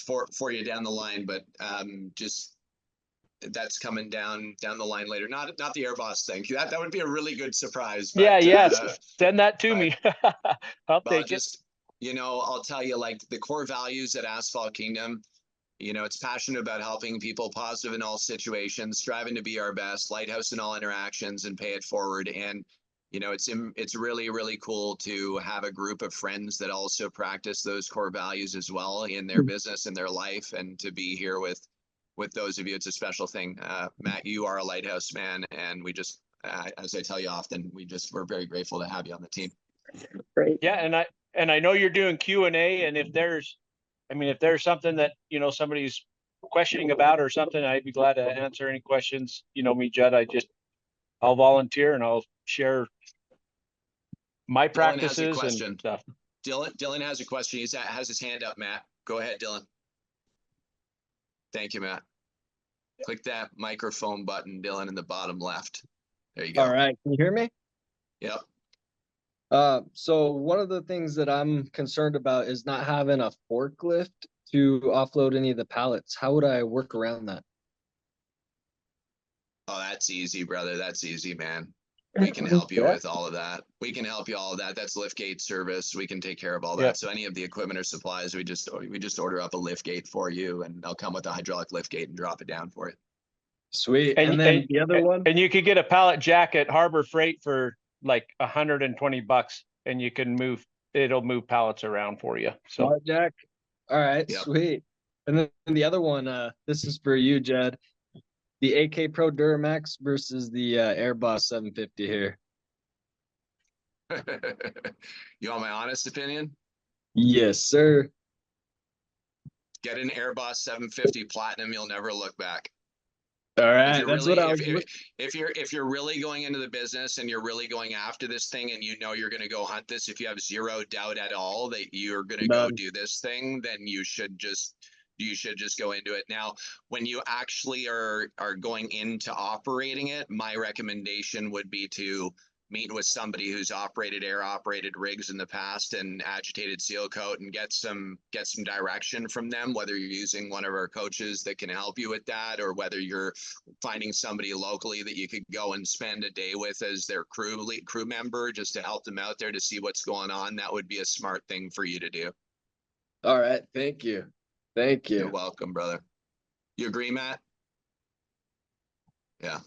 A: for you down the line, but just that's coming down the line later. Not the Airboss thing. That would be a really good surprise. But,
H: send that to me. I'll take it.
A: I'll tell you, like, the core values at Asphalt Kingdom, it's passionate about helping people, positive in all situations, striving to be our best, lighthouse in all interactions, and pay it forward. And it's really, really cool to have a group of friends that also practice those core values as well in their business and their life, and to be here with those of you. It's a special thing. Matt, you are a lighthouse man, and we just, as I tell you often, we're very grateful to have you on the team.
E: Great.
H: Yeah, and I know you're doing Q&A, and if there's something that somebody's questioning about or something, I'd be glad to answer any questions. Me, Judd, I'll volunteer and I'll share my practices and stuff.
A: Dylan has a question. He has his hand up, Matt. Go ahead, Dylan. Thank you, Matt. Click that microphone button, Dylan, in the bottom left. There you go.
B: All right, can you hear me?
A: Yep.
B: So one of the things that I'm concerned about is not having a forklift to offload any of the pallets. How would I work around that?
A: Oh, that's easy, brother. That's easy, man. We can help you
B: Yeah.
A: with all of that. We can help you all of that. That's liftgate service. We can take care of all that.
H: Yep.
A: So any of the equipment or supplies, we just order up a liftgate for you, and they'll come with a hydraulic liftgate and drop it down for you.
B: Sweet.
H: And,
B: And then the other one,
H: and you could get a pallet jack at Harbor Freight for like $120, and you can it'll move pallets around for you. So
B: pallet jack. All right,
A: Yep.
B: sweet. And then the other one, this is for you, Judd. The AK Pro Duramax versus the Airboss 750 here.
A: You want my honest opinion?
B: Yes, sir.
A: Get an Airboss 750 Platinum. You'll never look back.
B: All
A: If
B: right,
A: you're
B: that's
A: really,
B: what I was.
A: if you're really going into the business and you're really going after this thing and you know you're going to go hunt this, if you have zero doubt at all that you're going to go
B: None.
A: do this thing, then you should just go into it. Now, when you actually are going into operating it, my recommendation would be to meet with somebody who's operated air operated rigs in the past and agitated seal coat and get some direction from them, whether you're using one of our coaches that can help you with that, or whether you're finding somebody locally that you could go and spend a day with as their crew member, just to help them out there to see what's going on. That would be a smart thing for you to do.
B: All right, thank you. Thank
A: You're
B: you.
A: welcome, brother. You agree, Matt? Yeah.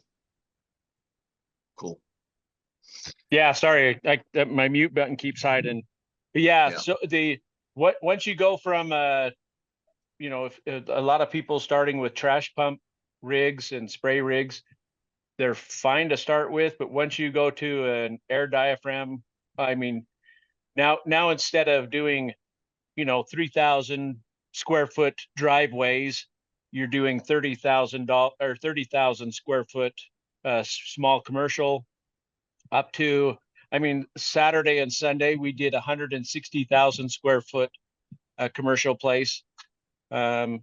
A: Cool.
H: yeah, sorry, my mute button keeps hiding. But yeah,
A: Yeah.
H: so once you go from if a lot of people starting with trash pump rigs and spray rigs, they're fine to start with, but once you go to an air diaphragm, I mean, now instead of doing 3,000 square foot driveways, you're doing $30,000 square foot small commercial, up to, I mean, Saturday and Sunday we did 160,000 square foot commercial place. And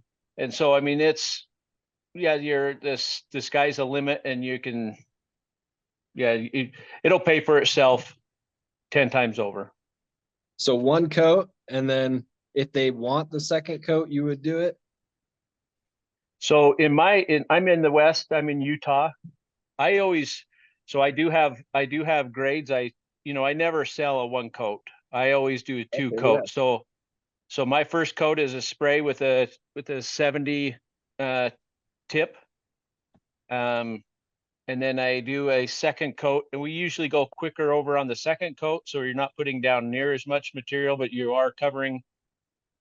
H: so, I mean, it's, yeah, the sky's the limit, and you can, yeah, it'll pay for itself 10 times over.
B: So one coat, and then if they want the second coat, you would do it.
H: So I'm in the West, I'm in Utah. I do have grades. I never sell a one coat. I always do a two
B: Okay,
H: coat. So my first coat is a spray with a 70 tip. And then I do a second coat, and we usually go quicker over on the second coat, so you're not putting down near as much material, but you are covering.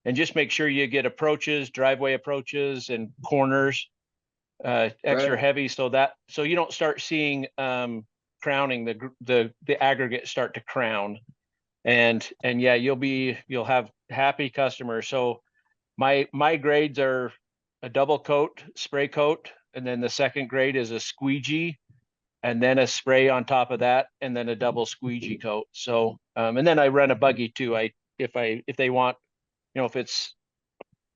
H: And just make sure you get approaches, driveway approaches, and corners extra heavy, so you don't start seeing crowning, the aggregate start to crown, and yeah, you'll have happy customers. So my grades are a double coat, spray coat, and then the second grade is a squeegee, and then a spray on top of that, and then a double squeegee coat. So and then I run a buggy too. If they want, if it's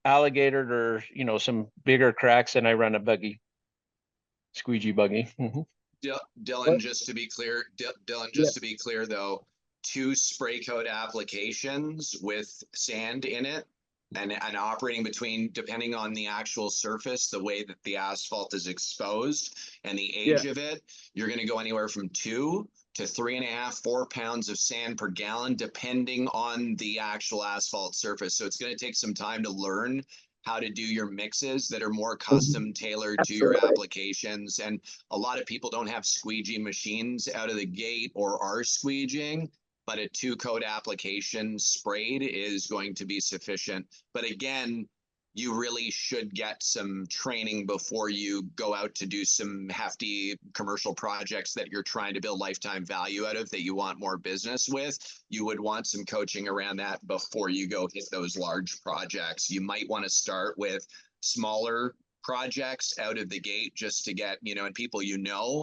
H: alligator or some bigger cracks, then I run a buggy, squeegee buggy.
A: Dylan, just to be clear, though, 2 spray coat applications with sand in it and operating between, depending on the actual surface, the way that the asphalt is exposed and the age of it, you're going to go anywhere from 2 to 3.5, 4 pounds of sand per gallon, depending on the actual asphalt surface. So it's going to take some time to learn how to do your mixes that are more custom tailored to your applications. And a lot of people don't have squeegee machines out of the gate or are squeegeeing, but a 2-coat application sprayed is going to be sufficient. But again, you really should get some training before you go out to do some hefty commercial projects that you're trying to build lifetime value out of, that you want more business with. You would want some coaching around that before you go hit those large projects. You might want to start with smaller projects out of the gate, just to get, and people,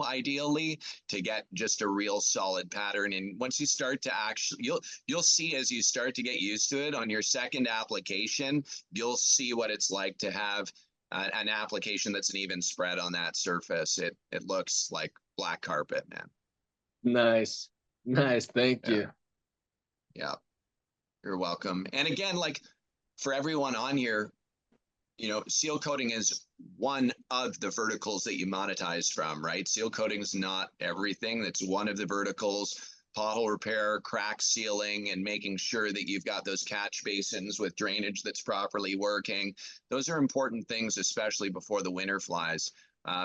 A: ideally, to get just a real solid pattern. And once you start to actually, you'll see, as you start to get used to it on your second application, you'll see what it's like to have an application that's an even spread on that surface, it looks like black carpet, man.
B: Nice. Nice. Thank
A: Yeah.
B: you.
A: Yeah, you're welcome. And again, like for everyone on here, you know, seal coating is one of the verticals that you monetize from, right? Seal coating is not everything. That's one of the verticals. Pothole repair, crack sealing, and making sure that you've got those catch basins with drainage that's properly working. Those are important things, especially before the winter flies.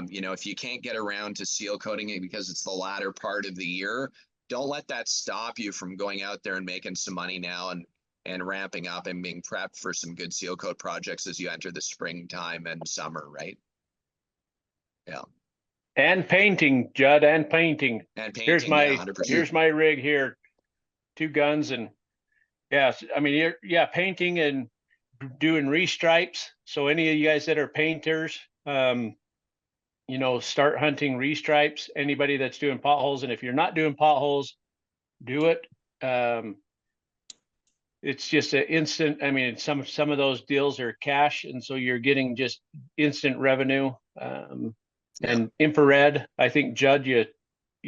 A: You know, if you can't get around to seal coating it because it's the latter part of the year, don't let that stop you from going out there and making some money now and ramping up and being prepped for some good seal coat projects as you enter the springtime and summer, right? Yeah.
H: And painting, Judd, and painting.
A: And painting,
H: Here's
A: yeah,
H: my
A: 100%.
H: here's my rig here, 2 guns, and yes, I mean painting and doing restripes. So any of you guys that are painters, you know, start hunting restripes. Anybody that's doing potholes, and if you're not doing potholes, do it. It's just an instant. I mean, some of those deals are cash, and so you're getting just instant revenue. And infrared, I think Judd, you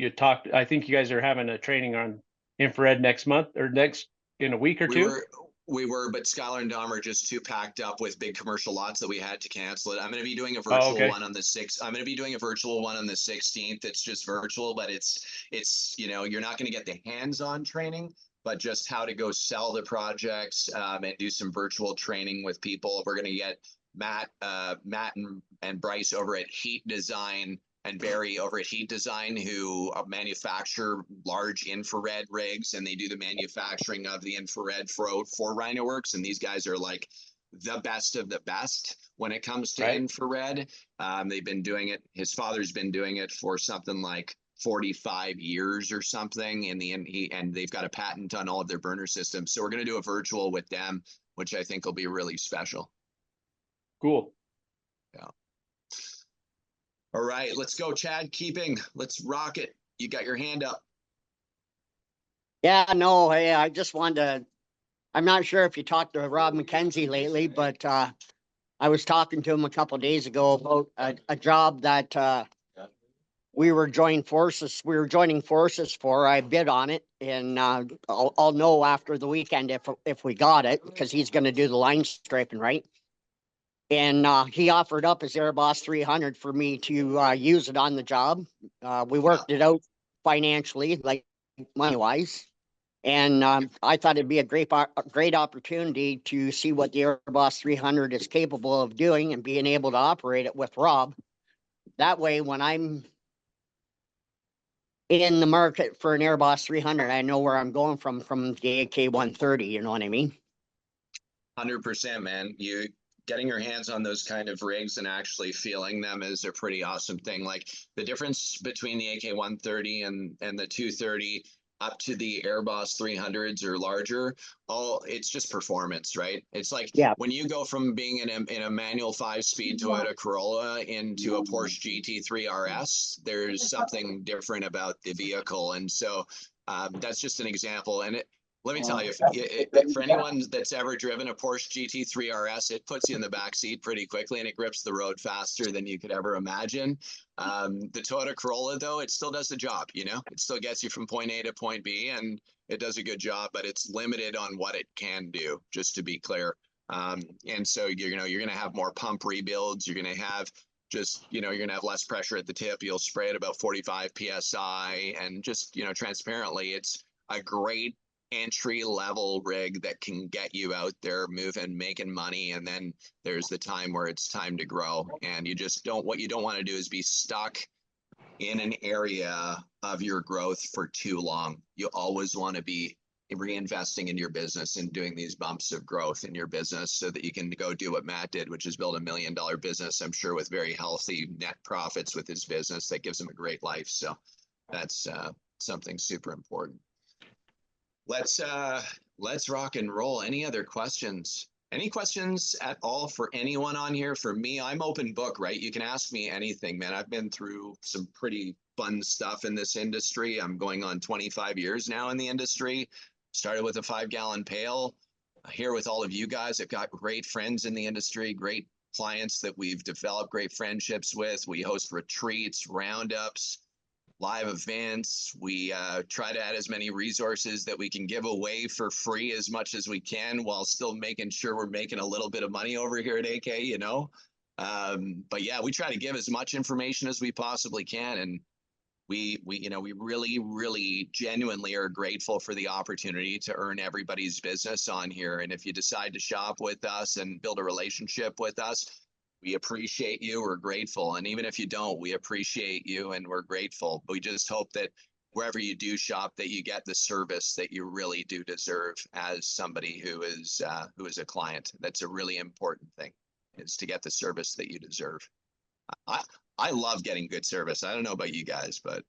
H: talked. I think you guys are having a training on infrared next month or in a week or two.
A: We were, but Skylar and Dom are just too packed up with big commercial lots that we had to cancel it. I'm going to be doing a virtual one on the 6th. I'm going to be doing a virtual one on the 16th. It's just virtual, but it's, you know, you're not going to get the hands-on training, but just how to go sell the projects and do some virtual training with people. We're going to get Matt and Bryce over at Heat Design and Barry over at Heat Design, who manufacture large infrared rigs, and they do the manufacturing of the infrared for Rhino Works. And these guys are like the best of the best when it comes to infrared. They've been doing it. His father's been doing it for something like 45 years or something, and they've got a patent on all of their burner systems. So we're going to do a virtual with them, which I think will be really special.
H: Cool.
A: Yeah. All right, let's go, Chad. Let's rock it. You got your hand up.
G: Yeah, no, hey, I just wanted to, I'm not sure if you talked to Rob McKenzie lately, but I was talking to him a couple of days ago about a job that we were joining forces for. I bid on it, and I'll know after the weekend if we got it, because he's going to do the line striping, right? And he offered up his Airboss 300 for me to use it on the job. We worked it out financially, like money-wise. And I thought it'd be a great opportunity to see what the Airboss 300 is capable of doing and being able to operate it with Rob. That way, when I'm in the market for an Airboss 300, I know where I'm going from the AK 130, you know what I mean?
A: 100%, man. You getting your hands on those kind of rigs and actually feeling them is a pretty awesome thing. Like the difference between the AK 130 and the 230 up to the Airboss 300s or larger, it's just performance, right? It's like when you go from being in a manual 5-speed Toyota Corolla into a Porsche GT3 RS, there's something different about the vehicle. And so that's just an example. And let me tell you, for anyone that's ever driven a Porsche GT3 RS, it puts you in the back seat pretty quickly and it grips the road faster than you could ever imagine. The Toyota Corolla, though, it still does the job, you know? It still gets you from point A to point B, and it does a good job, but it's limited on what it can do, just to be clear. And so, you're going to have more pump rebuilds. You're going to have you're going to have less pressure at the tip. You'll spray at about 45 PSI, and just, transparently, it's a great entry level rig that can get you out there moving, making money. And then there's the time where it's time to grow, and what you don't want to do is be stuck in an area of your growth for too long. You always want to be reinvesting in your business and doing these bumps of growth in your business so that you can go do what Matt did, which is build $1 million business, I'm sure, with very healthy net profits with his business that gives him a great life. So that's something super important. Let's rock and roll. Any other questions? Any questions at all for anyone on here? For me, I'm open book, right? You can ask me anything, man. I've been through some pretty fun stuff in this industry. I'm going on 25 years now in the industry. Started with a 5-gallon pail. Here with all of you guys. I've got great friends in the industry, great clients that we've developed great friendships with. We host retreats, roundups, live events. We try to add as many resources that we can give away for free as much as we can while still making sure we're making a little bit of money over here at AK, you know. But yeah, we try to give as much information as we possibly can. And we really genuinely are grateful for the opportunity to earn everybody's business on here. And if you decide to shop with us and build a relationship with us, we appreciate you. We're grateful. And even if you don't, we appreciate you and we're grateful. We just hope that wherever you do shop, that you get the service that you really do deserve as somebody who is a client. That's a really important thing, is to get the service that you deserve. I love getting good service. I don't know about you guys, but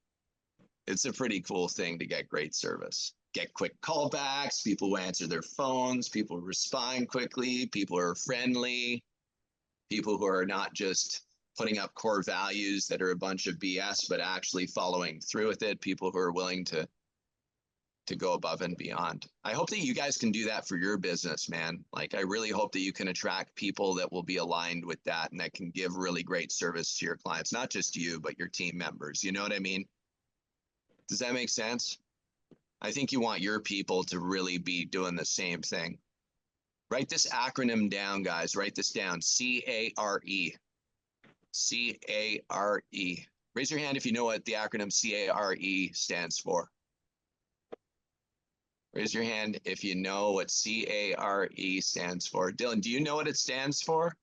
A: it's a pretty cool thing to get great service. Get quick callbacks, people who answer their phones, people who respond quickly, people who are friendly, people who are not just putting up core values that are a bunch of BS, but actually following through with it, people who are willing to go above and beyond. I hope that you guys can do that for your business, man. Like, I really hope that you can attract people that will be aligned with that and that can give really great service to your clients, not just you, but your team members. You know what I mean? Does that make sense? I think you want your people to really be doing the same thing. Write this acronym down, guys. Write this down. CARE. CARE. Raise your hand if you know what the acronym CARE stands for. Raise your hand if you know what CARE stands for. Dylan, do you know what it stands for?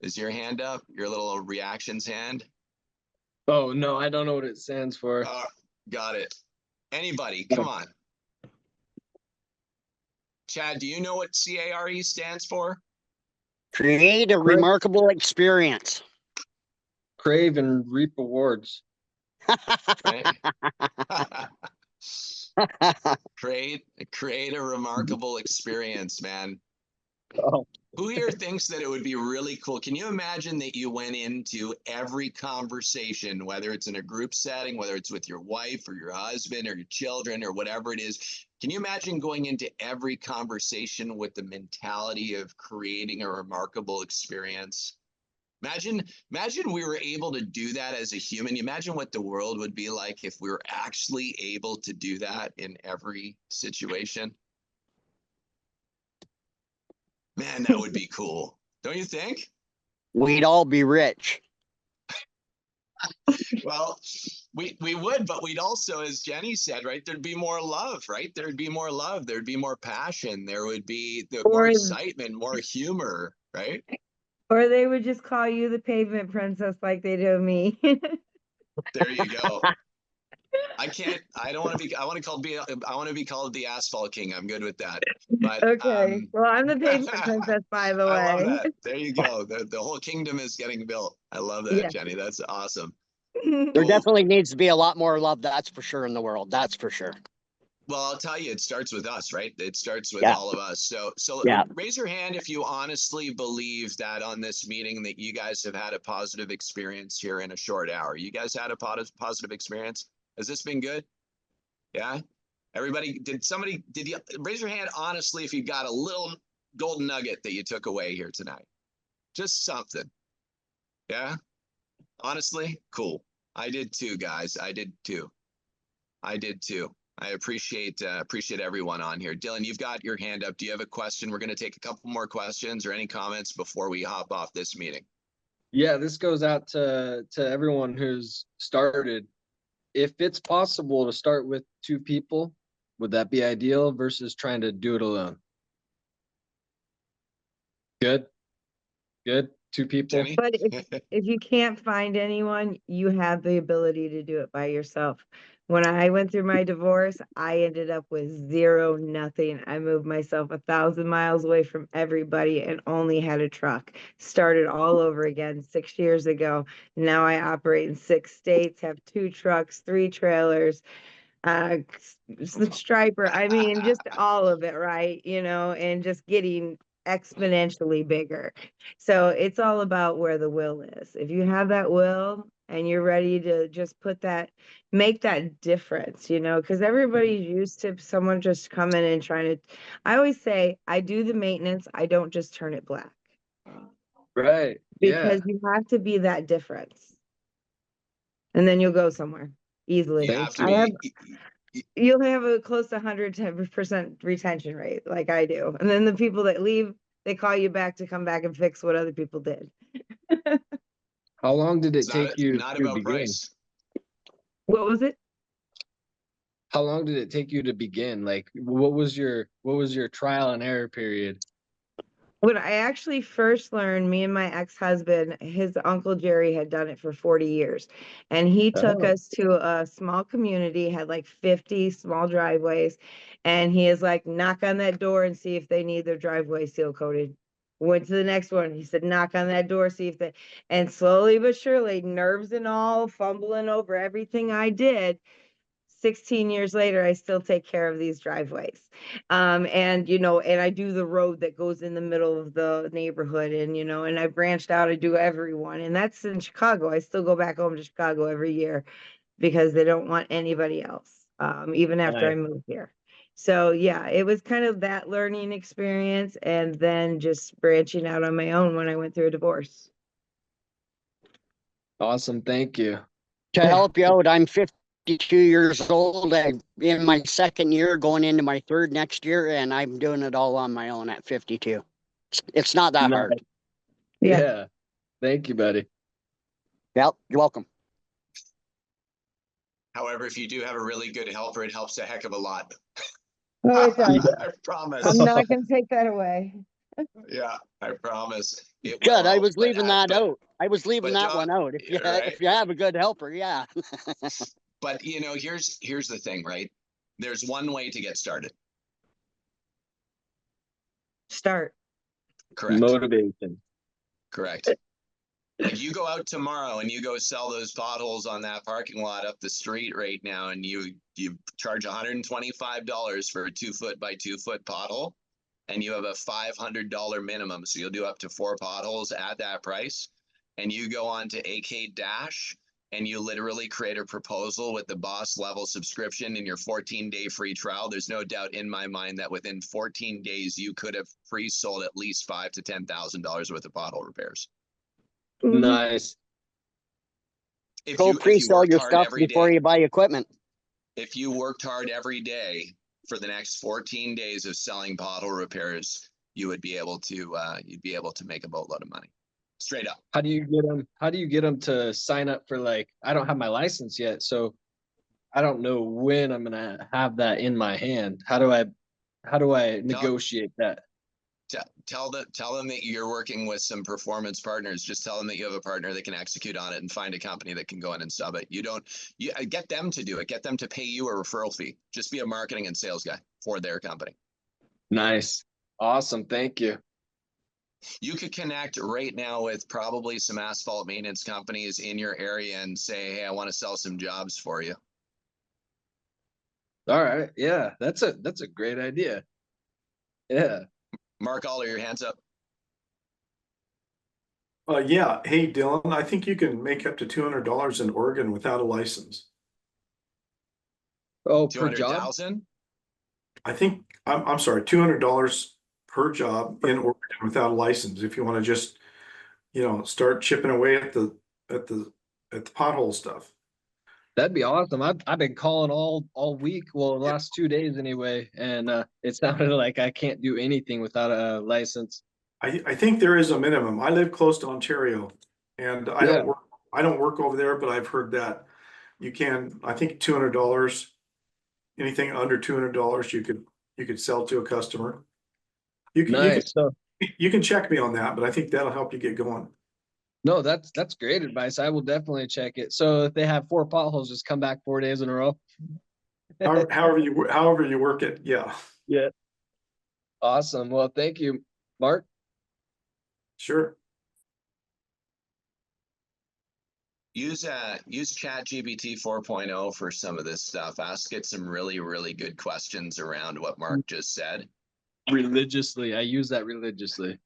A: Is your hand up? Your little reactions hand?
B: Oh, no, I don't know what it stands for.
A: Got it. Anybody, come on. Chad, do you know what CARE stands for?
G: Create a remarkable experience.
B: Crave and reap rewards.
A: Right? Create a remarkable experience, man.
B: Oh.
A: Who here thinks that it would be really cool? Can you imagine that you went into every conversation, whether it's in a group setting, whether it's with your wife or your husband or your children or whatever it is? Can you imagine going into every conversation with the mentality of creating a remarkable experience? Imagine we were able to do that as a human. Imagine what the world would be like if we were actually able to do that in every situation. Man, that would be cool. Don't you think?
G: We'd all be rich.
A: Well, we would, but we'd also, as Jenny said, right, there'd be more love, right? There'd be more love. There'd be more passion. There would be more excitement, more humor, right?
E: Or they would just call you the pavement princess like they do me.
A: There you go. I want to be called the Asphalt King. I'm good with that. But
E: okay. Well, I'm the pavement princess, by the way.
A: I love that. There you go. The whole kingdom is getting built. I love that, yeah. Jenny. That's awesome.
G: There definitely needs to be a lot more love, that's for sure, in the world. That's for sure.
A: Well, I'll tell you, it starts with us, right? It starts with all of us. So raise your hand if you honestly believe that on this meeting that you guys have had a positive experience here in a short hour. You guys had a positive experience? Has this been good? Yeah? Everybody, did you raise your hand honestly if you got a little golden nugget that you took away here tonight? Just something. Yeah? Honestly? Cool. I did too, guys. I did too. I appreciate everyone on here. Dylan, you've got your hand up. Do you have a question? We're going to take a couple more questions or any comments before we hop off this meeting.
B: Yeah, this goes out to everyone who's started. If it's possible to start with 2 people, would that be ideal versus trying to do it alone? Good. 2 people.
A: Jenny?
E: But if you can't find anyone, you have the ability to do it by yourself. When I went through my divorce, I ended up with 0, nothing. I moved myself 1,000 miles away from everybody and only had a truck. Started all over again 6 years ago. Now I operate in 6 states, have 2 trucks, 3 trailers, striper. I mean, just all of it, right? You know, and just getting exponentially bigger. So it's all about where the will is. If you have that will and you're ready to just make that difference, you know, because everybody's used to someone just coming and I always say, I do the maintenance. I don't just turn it black.
B: Right. Yeah.
E: because you have to be that difference. And then you'll go somewhere easily.
A: You
B: Thank
A: have to
E: I
B: you.
E: have,
A: be,
E: you'll have a close to 110% retention rate like I do. And then the people that leave, they call you back to come back and fix what other people did.
B: How long did
A: it's
B: it take you
A: not
B: to
A: about
B: begin?
A: price.
E: What was it?
B: How long did it take you to begin? Like, what was your trial and error period?
E: When I actually first learned, me and my ex-husband, his uncle Jerry had done it for 40 years. And he took
B: Oh.
E: us to a small community, had like 50 small driveways. And he is like, knock on that door and see if they need their driveway seal coated. Went to the next one. He said, knock on that door, see if they, and slowly but surely, nerves and all, fumbling over everything I did. 16 years later, I still take care of these driveways. And, and I do the road that goes in the middle of the neighborhood, and, and I branched out, I do everyone. And that's in Chicago. I still go back home to Chicago every year because they don't want anybody else, even after I
B: Nice.
E: moved here. So yeah, it was kind of that learning experience and then just branching out on my own when I went through a divorce.
B: Awesome. Thank you.
G: To help you out, I'm 52 years old. I'm in my second year, going into my third next year, and I'm doing it all on my own at 52. It's not that hard.
B: Nice.
E: Yeah.
B: Yeah. Thank you, buddy.
G: Yep, you're welcome.
A: However, if you do have a really good helper, it helps a heck of a lot.
E: Oh, it does.
A: I promise.
E: I'm not going to take that away.
A: Yeah, I promise. It will
G: Good. I
A: help,
G: was
A: but,
G: leaving that out. I was leaving
A: but
G: that
A: John-
G: one out. If you
A: right.
G: if you have a good helper, yeah.
A: But here's the thing, right? There's one way to get started.
E: Start.
A: Correct.
B: Motivation.
A: Correct. Like you go out tomorrow and you go sell those potholes on that parking lot up the street right now, and you charge $125 for a 2 foot by 2 foot pothole, and you have a $500 minimum, so you'll do up to 4 potholes at that price. And you go on to AK Dash and you literally create a proposal with the boss level subscription in your 14-day free trial. There's no doubt in my mind that within 14 days you could have pre-sold at least $5,000 to $10,000 worth of pothole repairs.
E: Mhm.
B: Nice.
A: If
G: Go
A: you
G: pre-sell
A: worked
G: your
A: hard
G: stuff
A: every
G: before
A: day,
G: you buy equipment.
A: if you worked hard every day for the next 14 days of selling pothole repairs, you would be able to you'd be able to make a boatload of money. Straight up.
B: How do you get them to sign up for, like, I don't have my license yet, so I don't know when I'm gonna have that in my hand. How do I negotiate that?
A: Tell them that you're working with some performance partners. Just tell them that you have a partner that can execute on it, and find a company that can go in and sub it. You get them to do it. Get them to pay you a referral fee. Just be a marketing and sales guy for their company.
B: Nice. Awesome. Thank you.
A: You could connect right now with probably some asphalt maintenance companies in your area and say, hey, I want to sell some jobs for you.
B: All right. Yeah, that's a great idea. Yeah.
A: Mark, all of your hands up.
J: Yeah. Hey, Dylan, I think you can make up to $200 in Oregon without a license.
B: Oh, per job?
A: 200,000?
J: I think, I'm sorry, $200 per job in Oregon without a license. If you want to just, start chipping away at the pothole stuff.
B: That'd be awesome. I've been calling all week, well, the last 2 days anyway, and it sounded like I can't do anything without a license.
J: I think there is a minimum. I live close to Ontario, and I don't work over there, but I've heard that you can, I think $200, anything under $200 you could sell to a customer.
B: Nice. So
J: You can check me on that, but I think that'll help you get going.
B: no, that's great advice. I will definitely check it. So if they have 4 potholes, just come back 4 days in a row.
J: However you work it. Yeah.
B: Yeah. Awesome. Well, thank you, Mark.
J: Sure.
A: Use ChatGPT 4.0 for some of this stuff. Ask it some really, really good questions around what Mark just said.
B: Religiously. I use that religiously.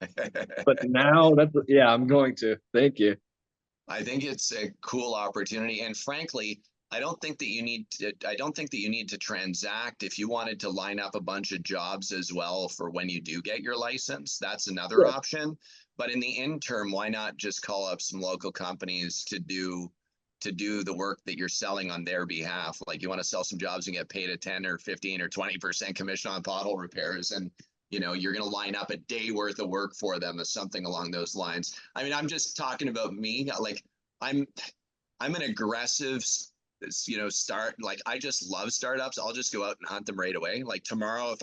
B: But now I'm going to. Thank you.
A: I think it's a cool opportunity, and frankly, I don't think that you need to transact. If you wanted to line up a bunch of jobs as well for when you do get your license, that's another option. But in the interim, why not just call up some local companies to do the work that you're selling on their behalf? Like you want to sell some jobs and get paid a 10 or 15 or 20% commission on pothole repairs. And, you know, you're going to line up a day worth of work for them or something along those lines. I mean, I'm just talking about me. Like I'm an aggressive, you know, I just love startups. I'll just go out and hunt them right away. Like tomorrow,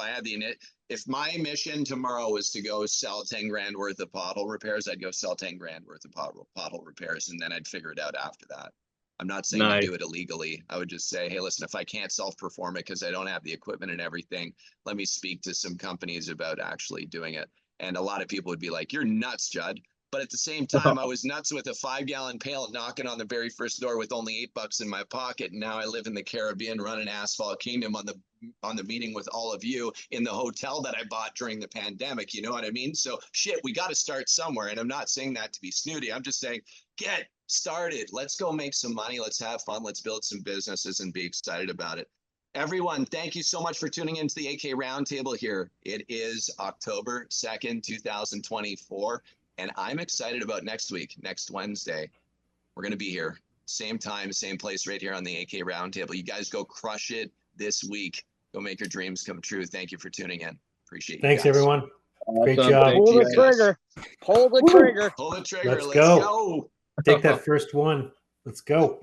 A: if my mission tomorrow was to go sell 10 grand worth of pothole repairs, I'd go sell 10 grand worth of pothole repairs. And then I'd figure it out after that. I'm not saying to do it illegally. I would just say, hey, listen, if I can't self-perform it because I don't have the equipment and everything, let me speak to some companies about actually doing it. And a lot of people would be like, you're nuts, Judd. But at the same time, I was nuts with a 5-gallon pail knocking on the very first door with only $8 in my pocket. And now I live in the Caribbean running Asphalt Kingdom on the meeting with all of you in the hotel that I bought during the pandemic. You know what I mean? So shit, we got to start somewhere. And I'm not saying that to be snooty. I'm just saying, get started. Let's go make some money. Let's have fun. Let's build some businesses and be excited about it. Everyone, thank you so much for tuning into the AK Roundtable here. It is October 2nd, 2024. And I'm excited about next week, next Wednesday. We're going to be here, same time, same place, right here on the AK Roundtable. You guys go crush it this week. Go make your dreams come true. Thank you for tuning in. Appreciate you.
D: Thanks,
A: guys.
D: everyone. Great
B: Awesome.
D: job.
B: Thank
G: Pull
B: you,
G: the
B: guys.
G: trigger. Pull the trigger.
A: Pull the trigger.
D: Let's
A: Let's
D: go.
A: go.
D: Take that first one. Let's go.